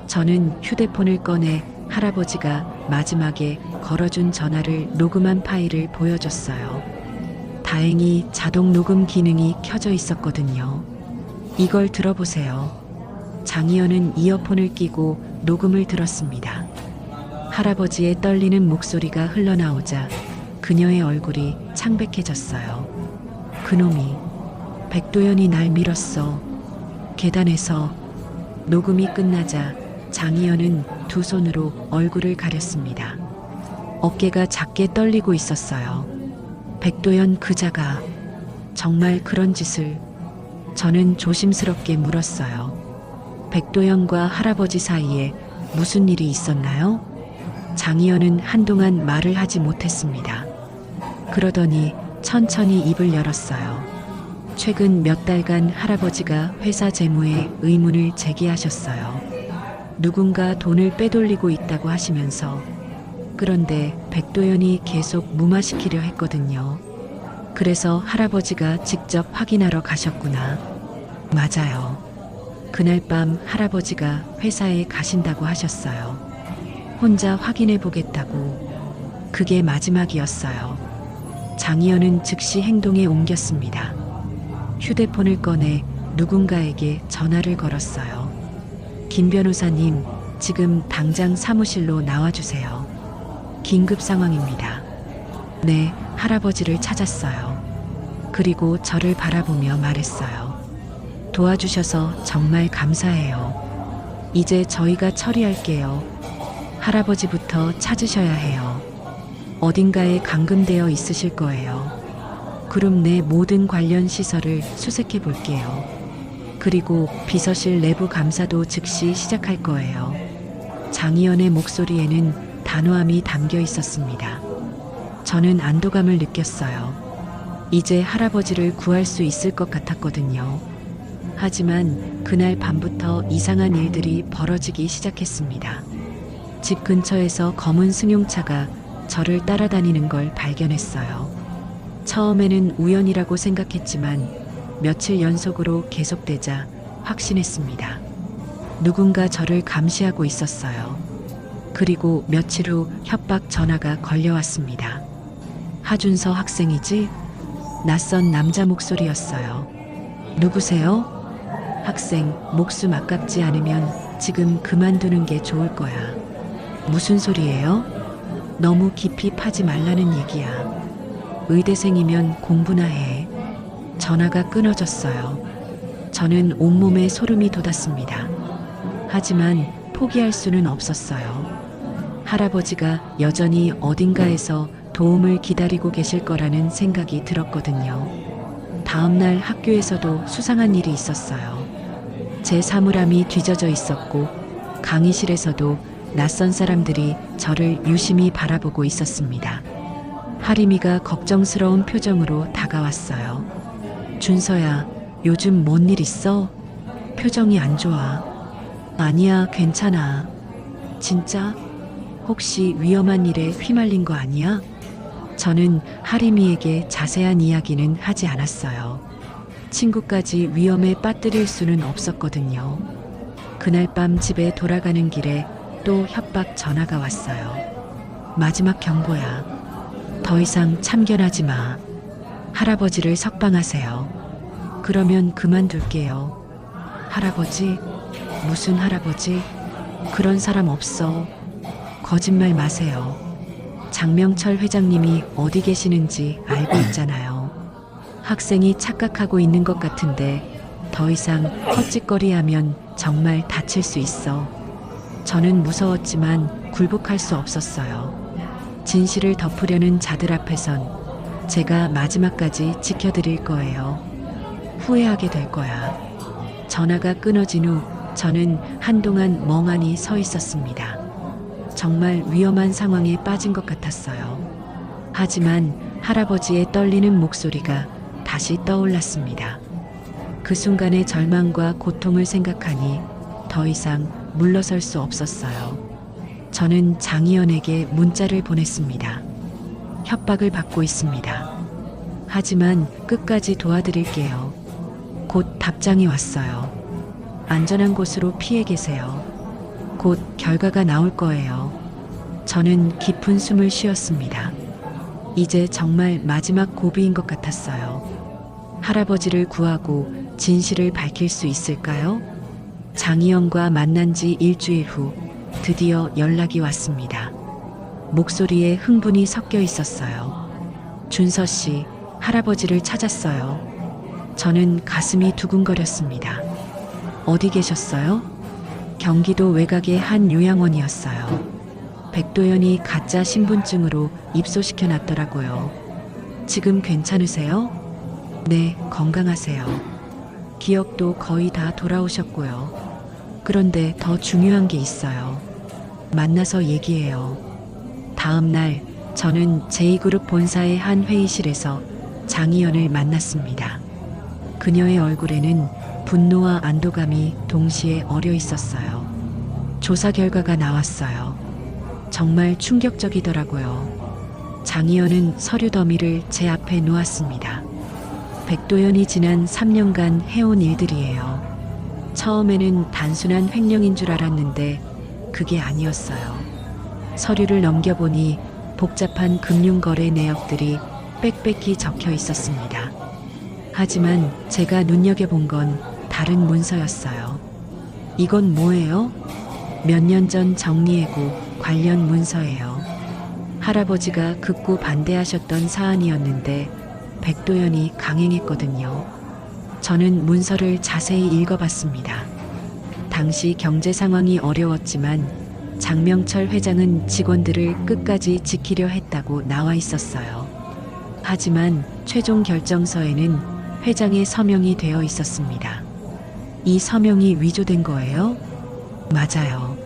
저는 휴대폰을 꺼내 할아버지가 마지막에 걸어준 전화를 녹음한 파일을 보여줬어요. 다행히 자동 녹음 기능이 켜져 있었거든요. 이걸 들어보세요. 장희연은 이어폰을 끼고 녹음을 들었습니다. 할아버지의 떨리는 목소리가 흘러나오자 그녀의 얼굴이 창백해졌어요. 그놈이, 백도연이 날 밀었어. 계단에서. 녹음이 끝나자 장희연은 두 손으로 얼굴을 가렸습니다. 어깨가 작게 떨리고 있었어요. 백도연 그자가 정말 그런 짓을? 저는 조심스럽게 물었어요. 백도연과 할아버지 사이에 무슨 일이 있었나요? 장희연은 한동안 말을 하지 못했습니다. 그러더니 천천히 입을 열었어요. 최근 몇 달간 할아버지가 회사 재무에 의문을 제기하셨어요. 누군가 돈을 빼돌리고 있다고 하시면서. 그런데 백도연이 계속 무마시키려 했거든요. 그래서 할아버지가 직접 확인하러 가셨구나. 맞아요. 그날 밤 할아버지가 회사에 가신다고 하셨어요. 혼자 확인해 보겠다고. 그게 마지막이었어요. 장희연은 즉시 행동에 옮겼습니다. 휴대폰을 꺼내 누군가에게 전화를 걸었어요. 김 변호사님, 지금 당장 사무실로 나와주세요. 긴급 상황입니다. 네, 할아버지를 찾았어요. 그리고 저를 바라보며 말했어요. 도와주셔서 정말 감사해요. 이제 저희가 처리할게요. 할아버지부터 찾으셔야 해요. 어딘가에 감금되어 있으실 거예요. 그룹 내 모든 관련 시설을 수색해 볼게요. 그리고 비서실 내부 감사도 즉시 시작할 거예요. 장의원의 목소리에는 단호함이 담겨 있었습니다. 저는 안도감을 느꼈어요. 이제 할아버지를 구할 수 있을 것 같았거든요. 하지만 그날 밤부터 이상한 일들이 벌어지기 시작했습니다. 집 근처에서 검은 승용차가 저를 따라다니는 걸 발견했어요. 처음에는 우연이라고 생각했지만 며칠 연속으로 계속되자 확신했습니다. 누군가 저를 감시하고 있었어요. 그리고 며칠 후 협박 전화가 걸려왔습니다. 하준서 학생이지? 낯선 남자 목소리였어요. 누구세요? 학생, 목숨 아깝지 않으면 지금 그만두는 게 좋을 거야. 무슨 소리예요? 너무 깊이 파지 말라는 얘기야. 의대생이면 공부나 해. 전화가 끊어졌어요. 저는 온몸에 소름이 돋았습니다. 하지만 포기할 수는 없었어요. 할아버지가 여전히 어딘가에서 도움을 기다리고 계실 거라는 생각이 들었거든요. 다음 날 학교에서도 수상한 일이 있었어요. 제 사물함이 뒤져져 있었고 강의실에서도 낯선 사람들이 저를 유심히 바라보고 있었습니다. 하림이가 걱정스러운 표정으로 다가왔어요. 준서야, 요즘 뭔 일 있어? 표정이 안 좋아. 아니야, 괜찮아. 진짜? 혹시 위험한 일에 휘말린 거 아니야? 저는 하림이에게 자세한 이야기는 하지 않았어요. 친구까지 위험에 빠뜨릴 수는 없었거든요. 그날 밤 집에 돌아가는 길에 또 협박 전화가 왔어요. 마지막 경고야. 더 이상 참견하지 마. 할아버지를 석방하세요. 그러면 그만둘게요. 할아버지? 무슨 할아버지? 그런 사람 없어. 거짓말 마세요. 장명철 회장님이 어디 계시는지 알고 있잖아요. 학생이 착각하고 있는 것 같은데 더 이상 헛짓거리하면 정말 다칠 수 있어. 저는 무서웠지만 굴복할 수 없었어요. 진실을 덮으려는 자들 앞에선 제가 마지막까지 지켜드릴 거예요. 후회하게 될 거야. 전화가 끊어진 후 저는 한동안 멍하니 서 있었습니다. 정말 위험한 상황에 빠진 것 같았어요. 하지만 할아버지의 떨리는 목소리가 다시 떠올랐습니다. 그 순간의 절망과 고통을 생각하니 더 이상 물러설 수 없었어요. 저는 장의원에게 문자를 보냈습니다. 협박을 받고 있습니다. 하지만 끝까지 도와드릴게요. 곧 답장이 왔어요. 안전한 곳으로 피해 계세요. 곧 결과가 나올 거예요. 저는 깊은 숨을 쉬었습니다. 이제 정말 마지막 고비인 것 같았어요. 할아버지를 구하고 진실을 밝힐 수 있을까요? 장희영과 만난 지 일주일 후 드디어 연락이 왔습니다. 목소리에 흥분이 섞여 있었어요. 준서 씨, 할아버지를 찾았어요. 저는 가슴이 두근거렸습니다. 어디 계셨어요? 경기도 외곽의 한 요양원이었어요. 백도연이 가짜 신분증으로 입소시켜 놨더라고요. 지금 괜찮으세요? 네, 건강하세요. 기억도 거의 다 돌아오셨고요. 그런데 더 중요한 게 있어요. 만나서 얘기해요. 다음 날 저는 제2그룹 본사의 한 회의실에서 장희연을 만났습니다. 그녀의 얼굴에는 분노와 안도감이 동시에 어려 있었어요. 조사 결과가 나왔어요. 정말 충격적이더라고요. 장희연은 서류 더미를 제 앞에 놓았습니다. 백도연이 지난 3년간 해온 일들이에요. 처음에는 단순한 횡령인 줄 알았는데 그게 아니었어요. 서류를 넘겨보니 복잡한 금융거래 내역들이 빽빽히 적혀 있었습니다. 하지만 제가 눈여겨본 건 다른 문서였어요. 이건 뭐예요? 몇 년 전 정리해고 관련 문서예요. 할아버지가 극구 반대하셨던 사안이었는데 백도연이 강행했거든요. 저는 문서를 자세히 읽어봤습니다. 당시 경제 상황이 어려웠지만 장명철 회장은 직원들을 끝까지 지키려 했다고 나와 있었어요. 하지만 최종 결정서에는 회장의 서명이 되어 있었습니다. 이 서명이 위조된 거예요? 맞아요.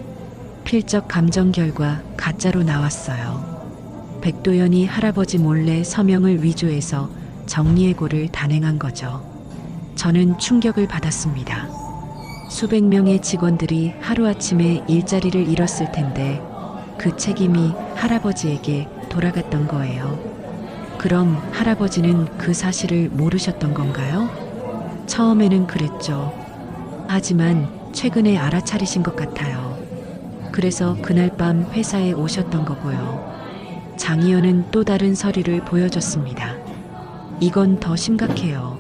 필적 감정 결과 가짜로 나왔어요. 백도연이 할아버지 몰래 서명을 위조해서 정리해고를 단행한 거죠. 저는 충격을 받았습니다. 수백 명의 직원들이 하루아침에 일자리를 잃었을 텐데 그 책임이 할아버지에게 돌아갔던 거예요. 그럼 할아버지는 그 사실을 모르셨던 건가요? 처음에는 그랬죠. 하지만 최근에 알아차리신 것 같아요. 그래서 그날 밤 회사에 오셨던 거고요. 장의원은 또 다른 서류를 보여줬습니다. 이건 더 심각해요.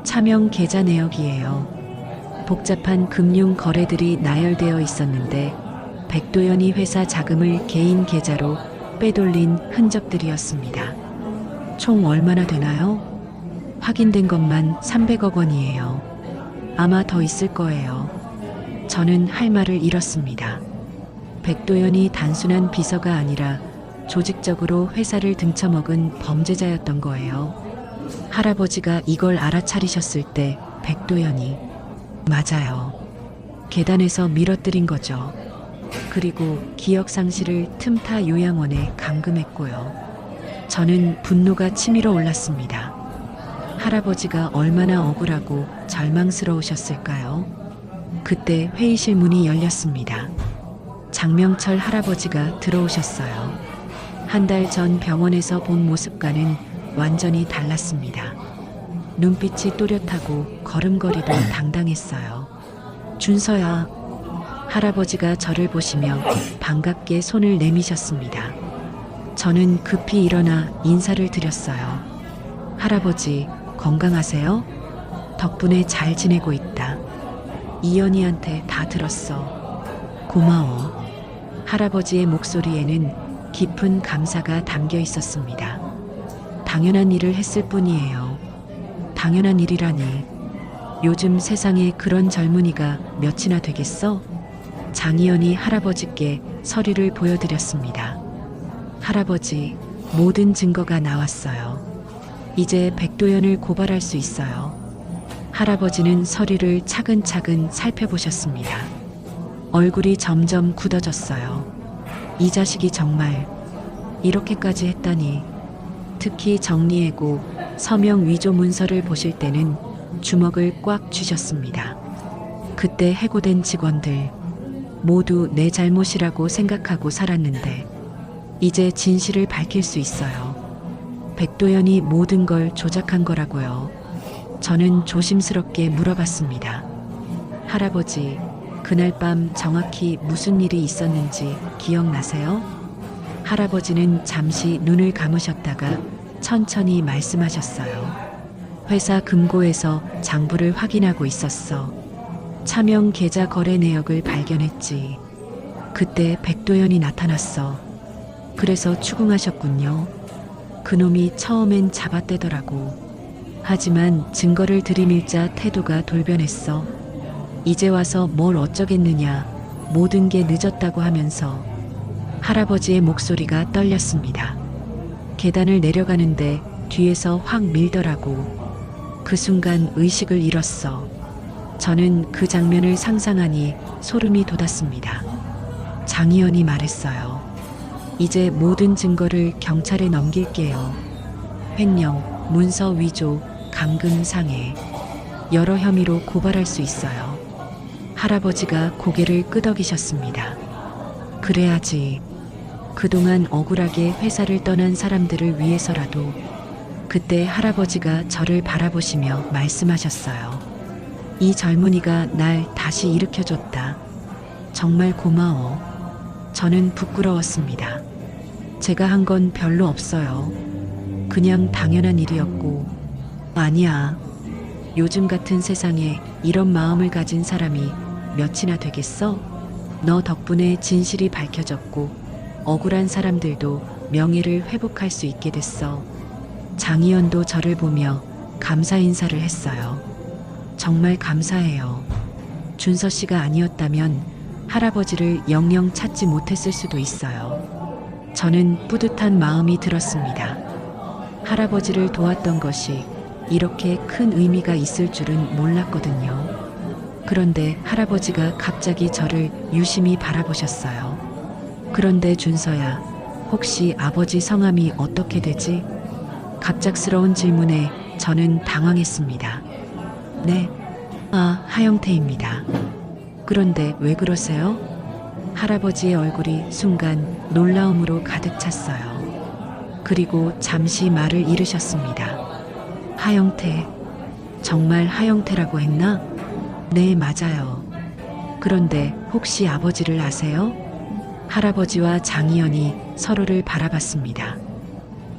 차명 계좌 내역이에요. 복잡한 금융 거래들이 나열되어 있었는데 백도연이 회사 자금을 개인 계좌로 빼돌린 흔적들이었습니다. 총 얼마나 되나요? 확인된 것만 300억 원이에요. 아마 더 있을 거예요. 저는 할 말을 잃었습니다. 백도연이 단순한 비서가 아니라 조직적으로 회사를 등쳐먹은 범죄자였던 거예요. 할아버지가 이걸 알아차리셨을 때 백도연이 맞아요. 계단에서 밀어뜨린 거죠. 그리고 기억 상실을 틈타 요양원에 감금했고요. 저는 분노가 치밀어 올랐습니다. 할아버지가 얼마나 억울하고 절망스러우셨을까요? 그때 회의실 문이 열렸습니다. 장명철 할아버지가 들어오셨어요. 한 달 전 병원에서 본 모습과는 완전히 달랐습니다. 눈빛이 또렷하고 걸음걸이도 당당했어요. 준서야. 할아버지가 저를 보시며 반갑게 손을 내미셨습니다. 저는 급히 일어나 인사를 드렸어요. 할아버지, 건강하세요? 덕분에 잘 지내고 있다. 이연희한테 다 들었어. 고마워. 할아버지의 목소리에는 깊은 감사가 담겨 있었습니다. 당연한 일을 했을 뿐이에요. 당연한 일이라니. 요즘 세상에 그런 젊은이가 몇이나 되겠어? 장의원이 할아버지께 서류를 보여드렸습니다. 할아버지, 모든 증거가 나왔어요. 이제 백도연을 고발할 수 있어요. 할아버지는 서류를 차근차근 살펴보셨습니다. 얼굴이 점점 굳어졌어요. 이 자식이 정말 이렇게까지 했다니. 특히 정리해고 서명 위조 문서를 보실 때는 주먹을 꽉 쥐셨습니다. 그때 해고된 직원들 모두 내 잘못이라고 생각하고 살았는데 이제 진실을 밝힐 수 있어요. 백도연이 모든 걸 조작한 거라고요. 저는 조심스럽게 물어봤습니다. 할아버지, 그날 밤 정확히 무슨 일이 있었는지 기억나세요? 할아버지는 잠시 눈을 감으셨다가 천천히 말씀하셨어요. 회사 금고에서 장부를 확인하고 있었어. 차명 계좌 거래 내역을 발견했지. 그때 백도연이 나타났어. 그래서 추궁하셨군요. 그놈이 처음엔 잡아떼더라고. 하지만 증거를 들이밀자 태도가 돌변했어. 이제 와서 뭘 어쩌겠느냐. 모든 게 늦었다고 하면서. 할아버지의 목소리가 떨렸습니다. 계단을 내려가는데 뒤에서 확 밀더라고. 그 순간 의식을 잃었어. 저는 그 장면을 상상하니 소름이 돋았습니다. 장의원이 말했어요. 이제 모든 증거를 경찰에 넘길게요. 횡령, 문서 위조, 감금 상해. 여러 혐의로 고발할 수 있어요. 할아버지가 고개를 끄덕이셨습니다. 그래야지. 그동안 억울하게 회사를 떠난 사람들을 위해서라도. 그때 할아버지가 저를 바라보시며 말씀하셨어요. 이 젊은이가 날 다시 일으켜줬다. 정말 고마워. 저는 부끄러웠습니다. 제가 한 건 별로 없어요. 그냥 당연한 일이었고. 아니야. 요즘 같은 세상에 이런 마음을 가진 사람이 몇이나 되겠어? 너 덕분에 진실이 밝혀졌고 억울한 사람들도 명예를 회복할 수 있게 됐어. 장희연도 저를 보며 감사 인사를 했어요. 정말 감사해요. 준서 씨가 아니었다면 할아버지를 영영 찾지 못했을 수도 있어요. 저는 뿌듯한 마음이 들었습니다. 할아버지를 도왔던 것이 이렇게 큰 의미가 있을 줄은 몰랐거든요. 그런데 할아버지가 갑자기 저를 유심히 바라보셨어요. 그런데 준서야, 혹시 아버지 성함이 어떻게 되지? 갑작스러운 질문에 저는 당황했습니다. 네, 하영태입니다. 그런데 왜 그러세요? 할아버지의 얼굴이 순간 놀라움으로 가득 찼어요. 그리고 잠시 말을 잃으셨습니다. 하영태, 정말 하영태라고 했나? 네, 맞아요. 그런데 혹시 아버지를 아세요? 할아버지와 장희연이 서로를 바라봤습니다.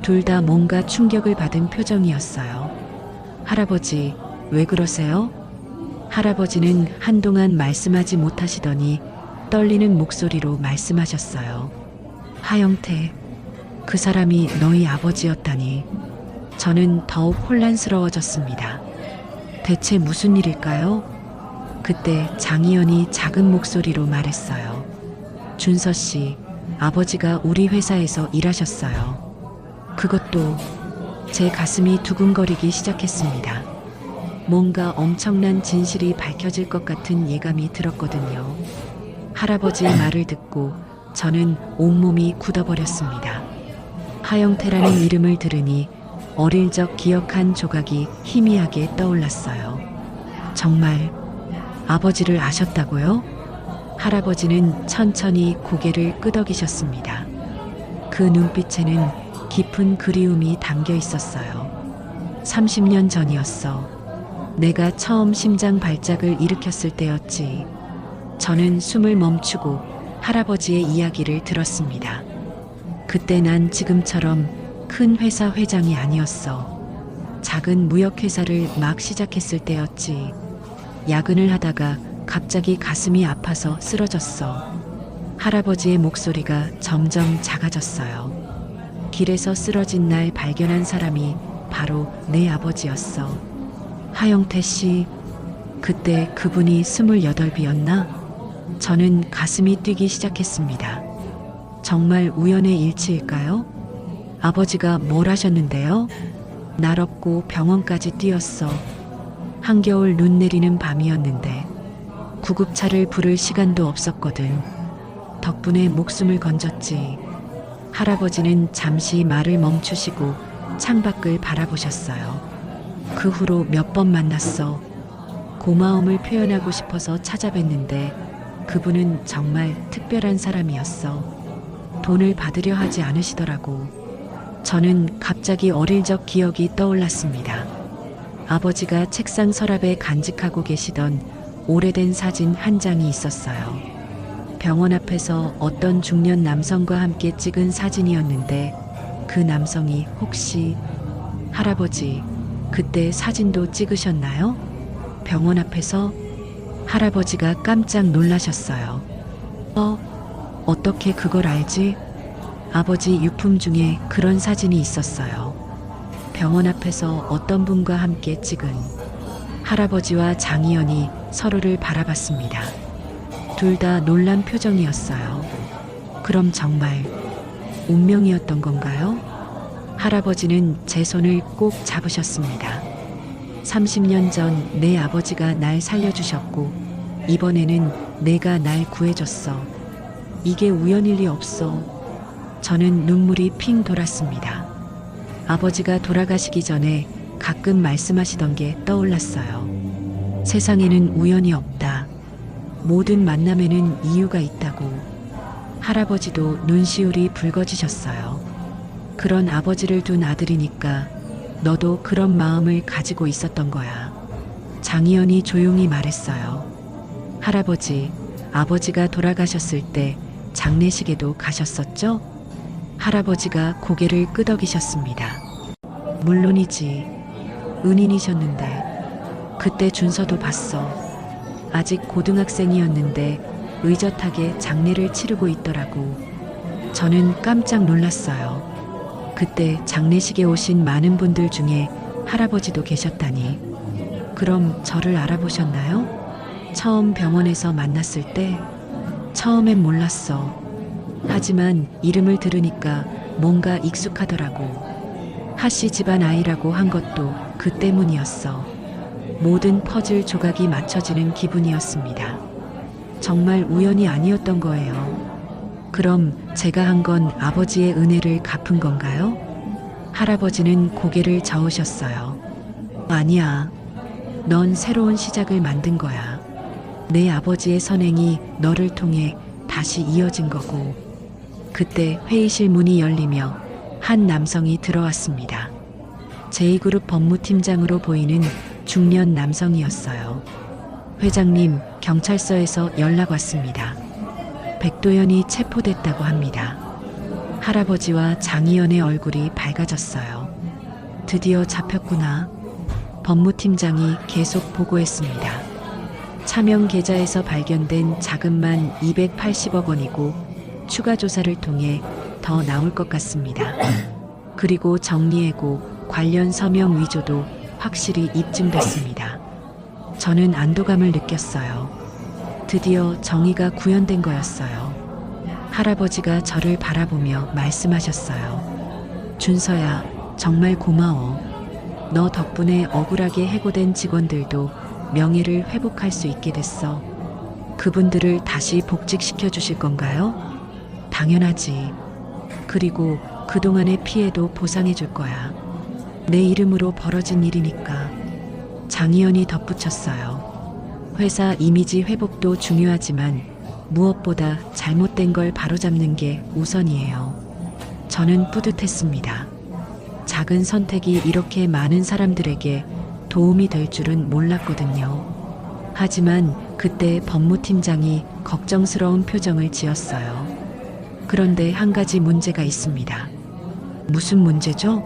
둘 다 뭔가 충격을 받은 표정이었어요. 할아버지, 왜 그러세요? 할아버지는 한동안 말씀하지 못하시더니 떨리는 목소리로 말씀하셨어요. 하영태, 그 사람이 너희 아버지였다니. 저는 더욱 혼란스러워졌습니다. 대체 무슨 일일까요? 그때 장희연이 작은 목소리로 말했어요. 준서 씨, 아버지가 우리 회사에서 일하셨어요. 그것도. 제 가슴이 두근거리기 시작했습니다. 뭔가 엄청난 진실이 밝혀질 것 같은 예감이 들었거든요. 할아버지의 말을 듣고 저는 온몸이 굳어버렸습니다. 하영태라는 이름을 들으니 어릴 적 기억한 조각이 희미하게 떠올랐어요. 정말 아버지를 아셨다고요? 할아버지는 천천히 고개를 끄덕이셨습니다. 그 눈빛에는 깊은 그리움이 담겨 있었어요. 30년 전이었어. 내가 처음 심장 발작을 일으켰을 때였지. 저는 숨을 멈추고 할아버지의 이야기를 들었습니다. 그때 난 지금처럼 큰 회사 회장이 아니었어. 작은 무역회사를 막 시작했을 때였지. 야근을 하다가 갑자기 가슴이 아파서 쓰러졌어. 할아버지의 목소리가 점점 작아졌어요. 길에서 쓰러진 날 발견한 사람이 바로 내 아버지였어. 하영태 씨, 그때 그분이 28이었나? 저는 가슴이 뛰기 시작했습니다. 정말 우연의 일치일까요? 아버지가 뭘 하셨는데요? 날 업고 병원까지 뛰었어. 한겨울 눈 내리는 밤이었는데 구급차를 부를 시간도 없었거든. 덕분에 목숨을 건졌지. 할아버지는 잠시 말을 멈추시고 창밖을 바라보셨어요. 그 후로 몇 번 만났어. 고마움을 표현하고 싶어서 찾아뵀는데 그분은 정말 특별한 사람이었어. 돈을 받으려 하지 않으시더라고. 저는 갑자기 어릴 적 기억이 떠올랐습니다. 아버지가 책상 서랍에 간직하고 계시던 오래된 사진 한 장이 있었어요. 병원 앞에서 어떤 중년 남성과 함께 찍은 사진이었는데 그 남성이 혹시 할아버지, 그때 사진도 찍으셨나요? 병원 앞에서? 할아버지가 깜짝 놀라셨어요. 어떻게 그걸 알지? 아버지 유품 중에 그런 사진이 있었어요. 병원 앞에서 어떤 분과 함께 찍은. 할아버지와 장희연이 서로를 바라봤습니다. 둘 다 놀란 표정이었어요. 그럼 정말 운명이었던 건가요? 할아버지는 제 손을 꼭 잡으셨습니다. 30년 전 내 아버지가 날 살려주셨고 이번에는 내가 날 구해줬어. 이게 우연일 리 없어. 저는 눈물이 핑 돌았습니다. 아버지가 돌아가시기 전에 가끔 말씀하시던 게 떠올랐어요. 세상에는 우연이 없다. 모든 만남에는 이유가 있다고. 할아버지도 눈시울이 붉어지셨어요. 그런 아버지를 둔 아들이니까 너도 그런 마음을 가지고 있었던 거야. 장희연이 조용히 말했어요. 할아버지, 아버지가 돌아가셨을 때 장례식에도 가셨었죠? 할아버지가 고개를 끄덕이셨습니다. 물론이지. 은인이셨는데. 그때 준서도 봤어. 아직 고등학생이었는데 의젓하게 장례를 치르고 있더라고. 저는 깜짝 놀랐어요. 그때 장례식에 오신 많은 분들 중에 할아버지도 계셨다니. 그럼 저를 알아보셨나요? 처음 병원에서 만났을 때 처음엔 몰랐어. 하지만 이름을 들으니까 뭔가 익숙하더라고. 하씨 집안 아이라고 한 것도 그 때문이었어. 모든 퍼즐 조각이 맞춰지는 기분이었습니다. 정말 우연이 아니었던 거예요. 그럼 제가 한 건 아버지의 은혜를 갚은 건가요? 할아버지는 고개를 저으셨어요. 아니야. 넌 새로운 시작을 만든 거야. 내 아버지의 선행이 너를 통해 다시 이어진 거고. 그때 회의실 문이 열리며 한 남성이 들어왔습니다. 제2그룹 법무팀장으로 보이는 중년 남성이었어요. 회장님, 경찰서에서 연락 왔습니다. 백도연이 체포됐다고 합니다. 할아버지와 장의원의 얼굴이 밝아졌어요. 드디어 잡혔구나. 법무팀장이 계속 보고했습니다. 차명 계좌에서 발견된 자금만 280억 원이고 추가 조사를 통해 더 나올 것 같습니다. 그리고 정리해고 관련 서명 위조도 확실히 입증됐습니다. 저는 안도감을 느꼈어요. 드디어 정의가 구현된 거였어요. 할아버지가 저를 바라보며 말씀하셨어요. 준서야, 정말 고마워. 너 덕분에 억울하게 해고된 직원들도 명예를 회복할 수 있게 됐어. 그분들을 다시 복직시켜 주실 건가요? 당연하지. 그리고 그동안의 피해도 보상해 줄 거야. 내 이름으로 벌어진 일이니까. 장의원이 덧붙였어요. 회사 이미지 회복도 중요하지만 무엇보다 잘못된 걸 바로잡는 게 우선이에요. 저는 뿌듯했습니다. 작은 선택이 이렇게 많은 사람들에게 도움이 될 줄은 몰랐거든요. 하지만 그때 법무팀장이 걱정스러운 표정을 지었어요. 그런데 한 가지 문제가 있습니다. 무슨 문제죠?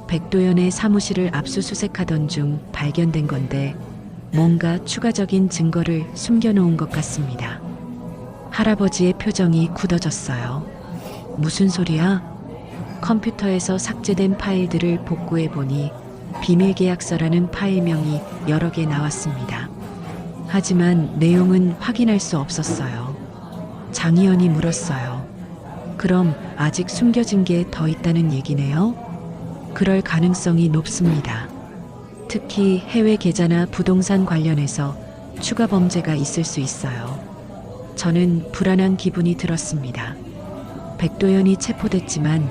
백도연의 사무실을 압수수색하던 중 발견된 건데 뭔가 추가적인 증거를 숨겨놓은 것 같습니다. 할아버지의 표정이 굳어졌어요. 무슨 소리야? 컴퓨터에서 삭제된 파일들을 복구해 보니 비밀계약서라는 파일명이 여러 개 나왔습니다. 하지만 내용은 확인할 수 없었어요. 장의원이 물었어요. 그럼 아직 숨겨진 게 더 있다는 얘기네요? 그럴 가능성이 높습니다. 특히 해외 계좌나 부동산 관련해서 추가 범죄가 있을 수 있어요. 저는 불안한 기분이 들었습니다. 백도연이 체포됐지만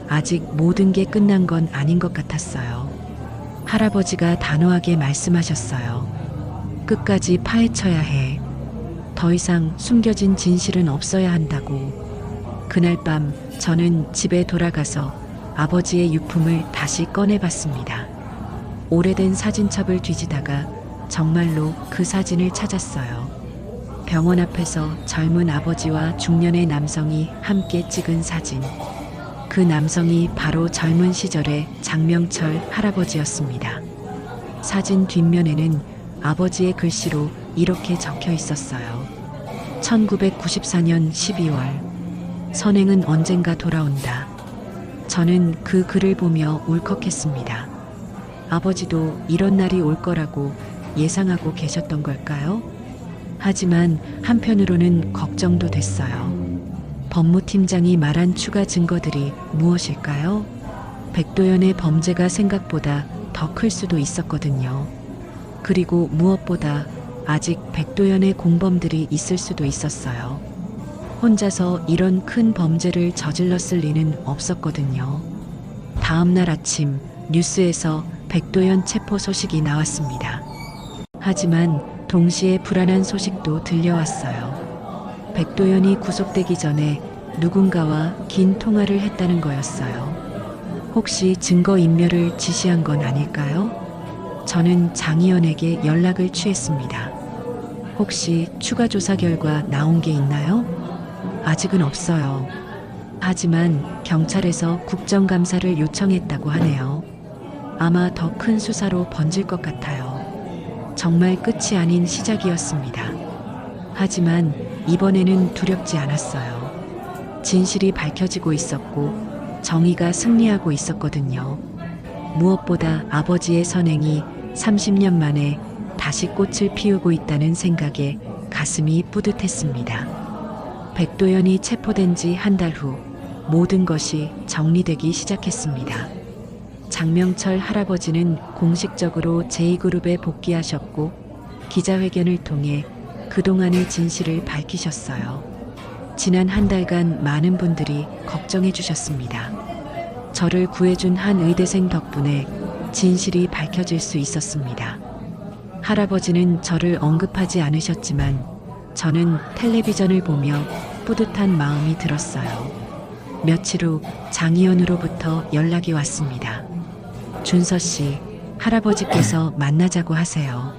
아직 모든 게 끝난 건 아닌 것 같았어요. 할아버지가 단호하게 말씀하셨어요. 끝까지 파헤쳐야 해. 더 이상 숨겨진 진실은 없어야 한다고. 그날 밤 저는 집에 돌아가서 아버지의 유품을 다시 꺼내봤습니다. 오래된 사진첩을 뒤지다가 정말로 그 사진을 찾았어요. 병원 앞에서 젊은 아버지와 중년의 남성이 함께 찍은 사진. 그 남성이 바로 젊은 시절의 장명철 할아버지였습니다. 사진 뒷면에는 아버지의 글씨로 이렇게 적혀 있었어요. 1994년 12월. 선행은 언젠가 돌아온다. 저는 그 글을 보며 울컥했습니다. 아버지도 이런 날이 올 거라고 예상하고 계셨던 걸까요? 하지만 한편으로는 걱정도 됐어요. 법무팀장이 말한 추가 증거들이 무엇일까요? 백도연의 범죄가 생각보다 더 클 수도 있었거든요. 그리고 무엇보다 아직 백도연의 공범들이 있을 수도 있었어요. 혼자서 이런 큰 범죄를 저질렀을 리는 없었거든요. 다음 날 아침 뉴스에서 백도연 체포 소식이 나왔습니다. 하지만 동시에 불안한 소식도 들려왔어요. 백도연이 구속되기 전에 누군가와 긴 통화를 했다는 거였어요. 혹시 증거인멸을 지시한 건 아닐까요? 저는 장의원에게 연락을 취했습니다. 혹시 추가 조사 결과 나온 게 있나요? 아직은 없어요. 하지만 경찰에서 국정감사를 요청했다고 하네요. 아마 더 큰 수사로 번질 것 같아요. 정말 끝이 아닌 시작이었습니다. 하지만 이번에는 두렵지 않았어요. 진실이 밝혀지고 있었고 정의가 승리하고 있었거든요. 무엇보다 아버지의 선행이 30년 만에 다시 꽃을 피우고 있다는 생각에 가슴이 뿌듯했습니다. 백도연이 체포된 지 한 달 후 모든 것이 정리되기 시작했습니다. 장명철 할아버지는 공식적으로 제2그룹에 복귀하셨고 기자회견을 통해 그동안의 진실을 밝히셨어요. 지난 한 달간 많은 분들이 걱정해 주셨습니다. 저를 구해준 한 의대생 덕분에 진실이 밝혀질 수 있었습니다. 할아버지는 저를 언급하지 않으셨지만 저는 텔레비전을 보며 뿌듯한 마음이 들었어요. 며칠 후 장의원으로부터 연락이 왔습니다. 준서 씨, 할아버지께서 만나자고 하세요.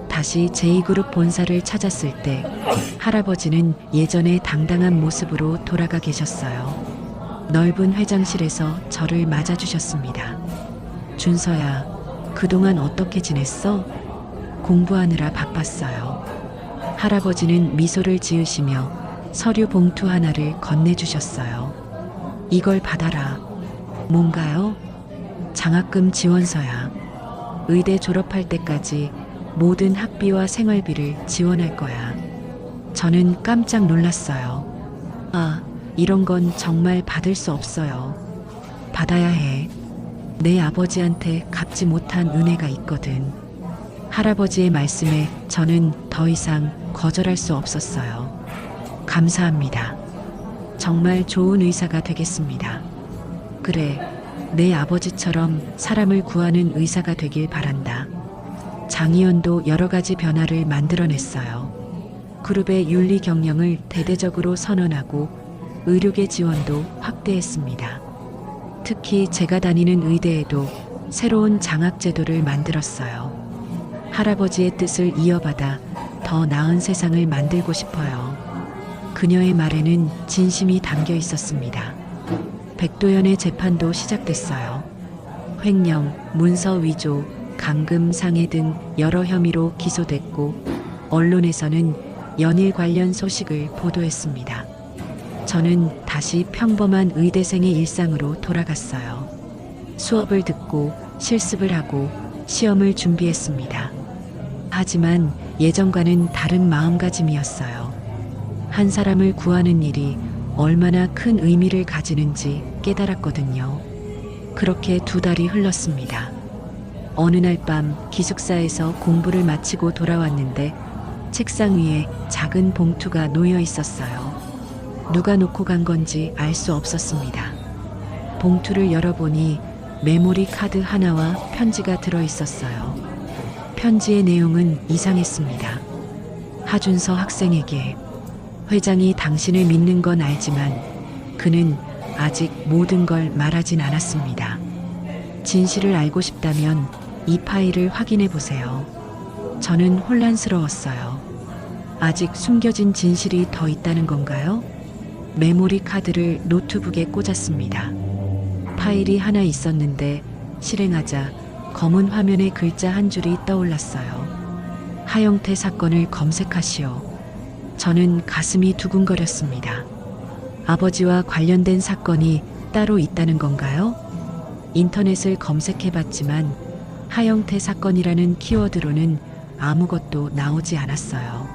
다시 제2그룹 본사를 찾았을 때 할아버지는 예전의 당당한 모습으로 돌아가 계셨어요. 넓은 회장실에서 저를 맞아주셨습니다. 준서야, 그동안 어떻게 지냈어? 공부하느라 바빴어요. 할아버지는 미소를 지으시며 서류 봉투 하나를 건네주셨어요. 이걸 받아라. 뭔가요? 장학금 지원서야. 의대 졸업할 때까지 모든 학비와 생활비를 지원할 거야. 저는 깜짝 놀랐어요. 아, 이런 건 정말 받을 수 없어요. 받아야 해. 내 아버지한테 갚지 못한 은혜가 있거든. 할아버지의 말씀에 저는 더 이상 거절할 수 없었어요. 감사합니다. 정말 좋은 의사가 되겠습니다. 그래, 내 아버지처럼 사람을 구하는 의사가 되길 바란다. 장의원도 여러 가지 변화를 만들어냈어요. 그룹의 윤리 경영을 대대적으로 선언하고 의료계 지원도 확대했습니다. 특히 제가 다니는 의대에도 새로운 장학 제도를 만들었어요. 할아버지의 뜻을 이어받아 더 나은 세상을 만들고 싶어요. 그녀의 말에는 진심이 담겨 있었습니다. 백도연의 재판도 시작됐어요. 횡령, 문서 위조, 감금 상해 등 여러 혐의로 기소됐고 언론에서는 연일 관련 소식을 보도했습니다. 저는 다시 평범한 의대생의 일상으로 돌아갔어요. 수업을 듣고 실습을 하고 시험을 준비했습니다. 하지만 예전과는 다른 마음가짐이었어요. 한 사람을 구하는 일이 얼마나 큰 의미를 가지는지 깨달았거든요. 그렇게 2달이 흘렀습니다. 어느 날 밤 기숙사에서 공부를 마치고 돌아왔는데 책상 위에 작은 봉투가 놓여 있었어요. 누가 놓고 간 건지 알 수 없었습니다. 봉투를 열어보니 메모리 카드 하나와 편지가 들어 있었어요. 편지의 내용은 이상했습니다. 하준서 학생에게, 회장이 당신을 믿는 건 알지만 그는 아직 모든 걸 말하진 않았습니다. 진실을 알고 싶다면 이 파일을 확인해 보세요. 저는 혼란스러웠어요. 아직 숨겨진 진실이 더 있다는 건가요? 메모리 카드를 노트북에 꽂았습니다. 파일이 하나 있었는데 실행하자 검은 화면에 글자 한 줄이 떠올랐어요. 하영태 사건을 검색하시오. 저는 가슴이 두근거렸습니다. 아버지와 관련된 사건이 따로 있다는 건가요? 인터넷을 검색해봤지만 하영태 사건이라는 키워드로는 아무것도 나오지 않았어요.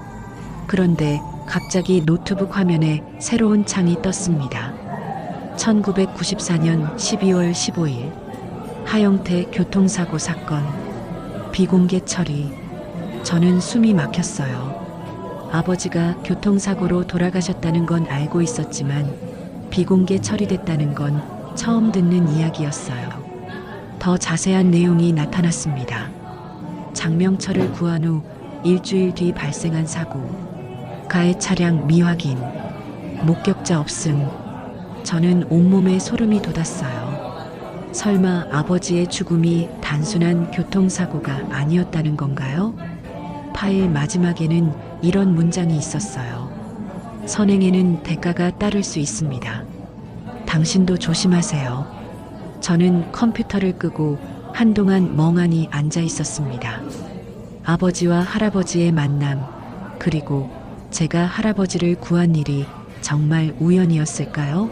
그런데 갑자기 노트북 화면에 새로운 창이 떴습니다. 1994년 12월 15일 하영태 교통사고 사건, 비공개 처리. 저는 숨이 막혔어요. 아버지가 교통사고로 돌아가셨다는 건 알고 있었지만 비공개 처리됐다는 건 처음 듣는 이야기였어요. 더 자세한 내용이 나타났습니다. 장명철을 구한 후 일주일 뒤 발생한 사고, 가해 차량 미확인, 목격자 없음. 저는 온몸에 소름이 돋았어요. 설마 아버지의 죽음이 단순한 교통사고가 아니었다는 건가요? 파일 마지막에는 이런 문장이 있었어요. 선행에는 대가가 따를 수 있습니다. 당신도 조심하세요. 저는 컴퓨터를 끄고 한동안 멍하니 앉아 있었습니다. 아버지와 할아버지의 만남, 그리고 제가 할아버지를 구한 일이 정말 우연이었을까요?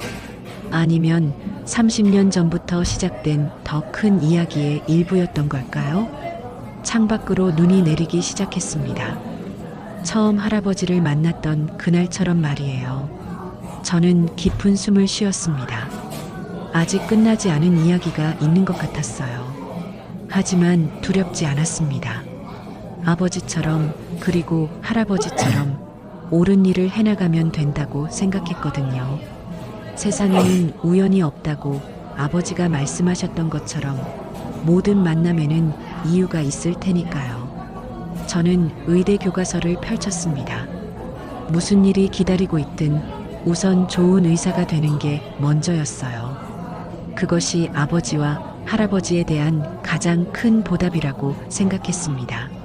아니면 30년 전부터 시작된 더 큰 이야기의 일부였던 걸까요? 창밖으로 눈이 내리기 시작했습니다. 처음 할아버지를 만났던 그날처럼 말이에요. 저는 깊은 숨을 쉬었습니다. 아직 끝나지 않은 이야기가 있는 것 같았어요. 하지만 두렵지 않았습니다. 아버지처럼 그리고 할아버지처럼 옳은 일을 해나가면 된다고 생각했거든요. 세상에는 우연이 없다고 아버지가 말씀하셨던 것처럼 모든 만남에는 이유가 있을 테니까요. 저는 의대 교과서를 펼쳤습니다. 무슨 일이 기다리고 있든 우선 좋은 의사가 되는 게 먼저였어요. 그것이 아버지와 할아버지에 대한 가장 큰 보답이라고 생각했습니다.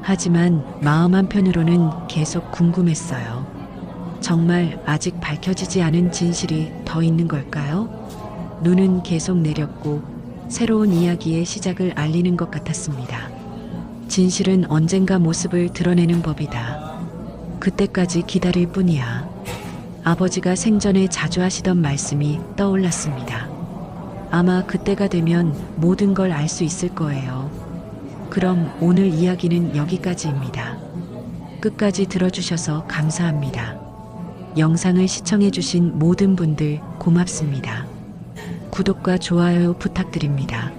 하지만 마음 한편으로는 계속 궁금했어요. 정말 아직 밝혀지지 않은 진실이 더 있는 걸까요? 눈은 계속 내렸고 새로운 이야기의 시작을 알리는 것 같았습니다. 진실은 언젠가 모습을 드러내는 법이다. 그때까지 기다릴 뿐이야. 아버지가 생전에 자주 하시던 말씀이 떠올랐습니다. 아마 그때가 되면 모든 걸 알 수 있을 거예요. 그럼 오늘 이야기는 여기까지입니다. 끝까지 들어주셔서 감사합니다. 영상을 시청해주신 모든 분들 고맙습니다. 구독과 좋아요 부탁드립니다.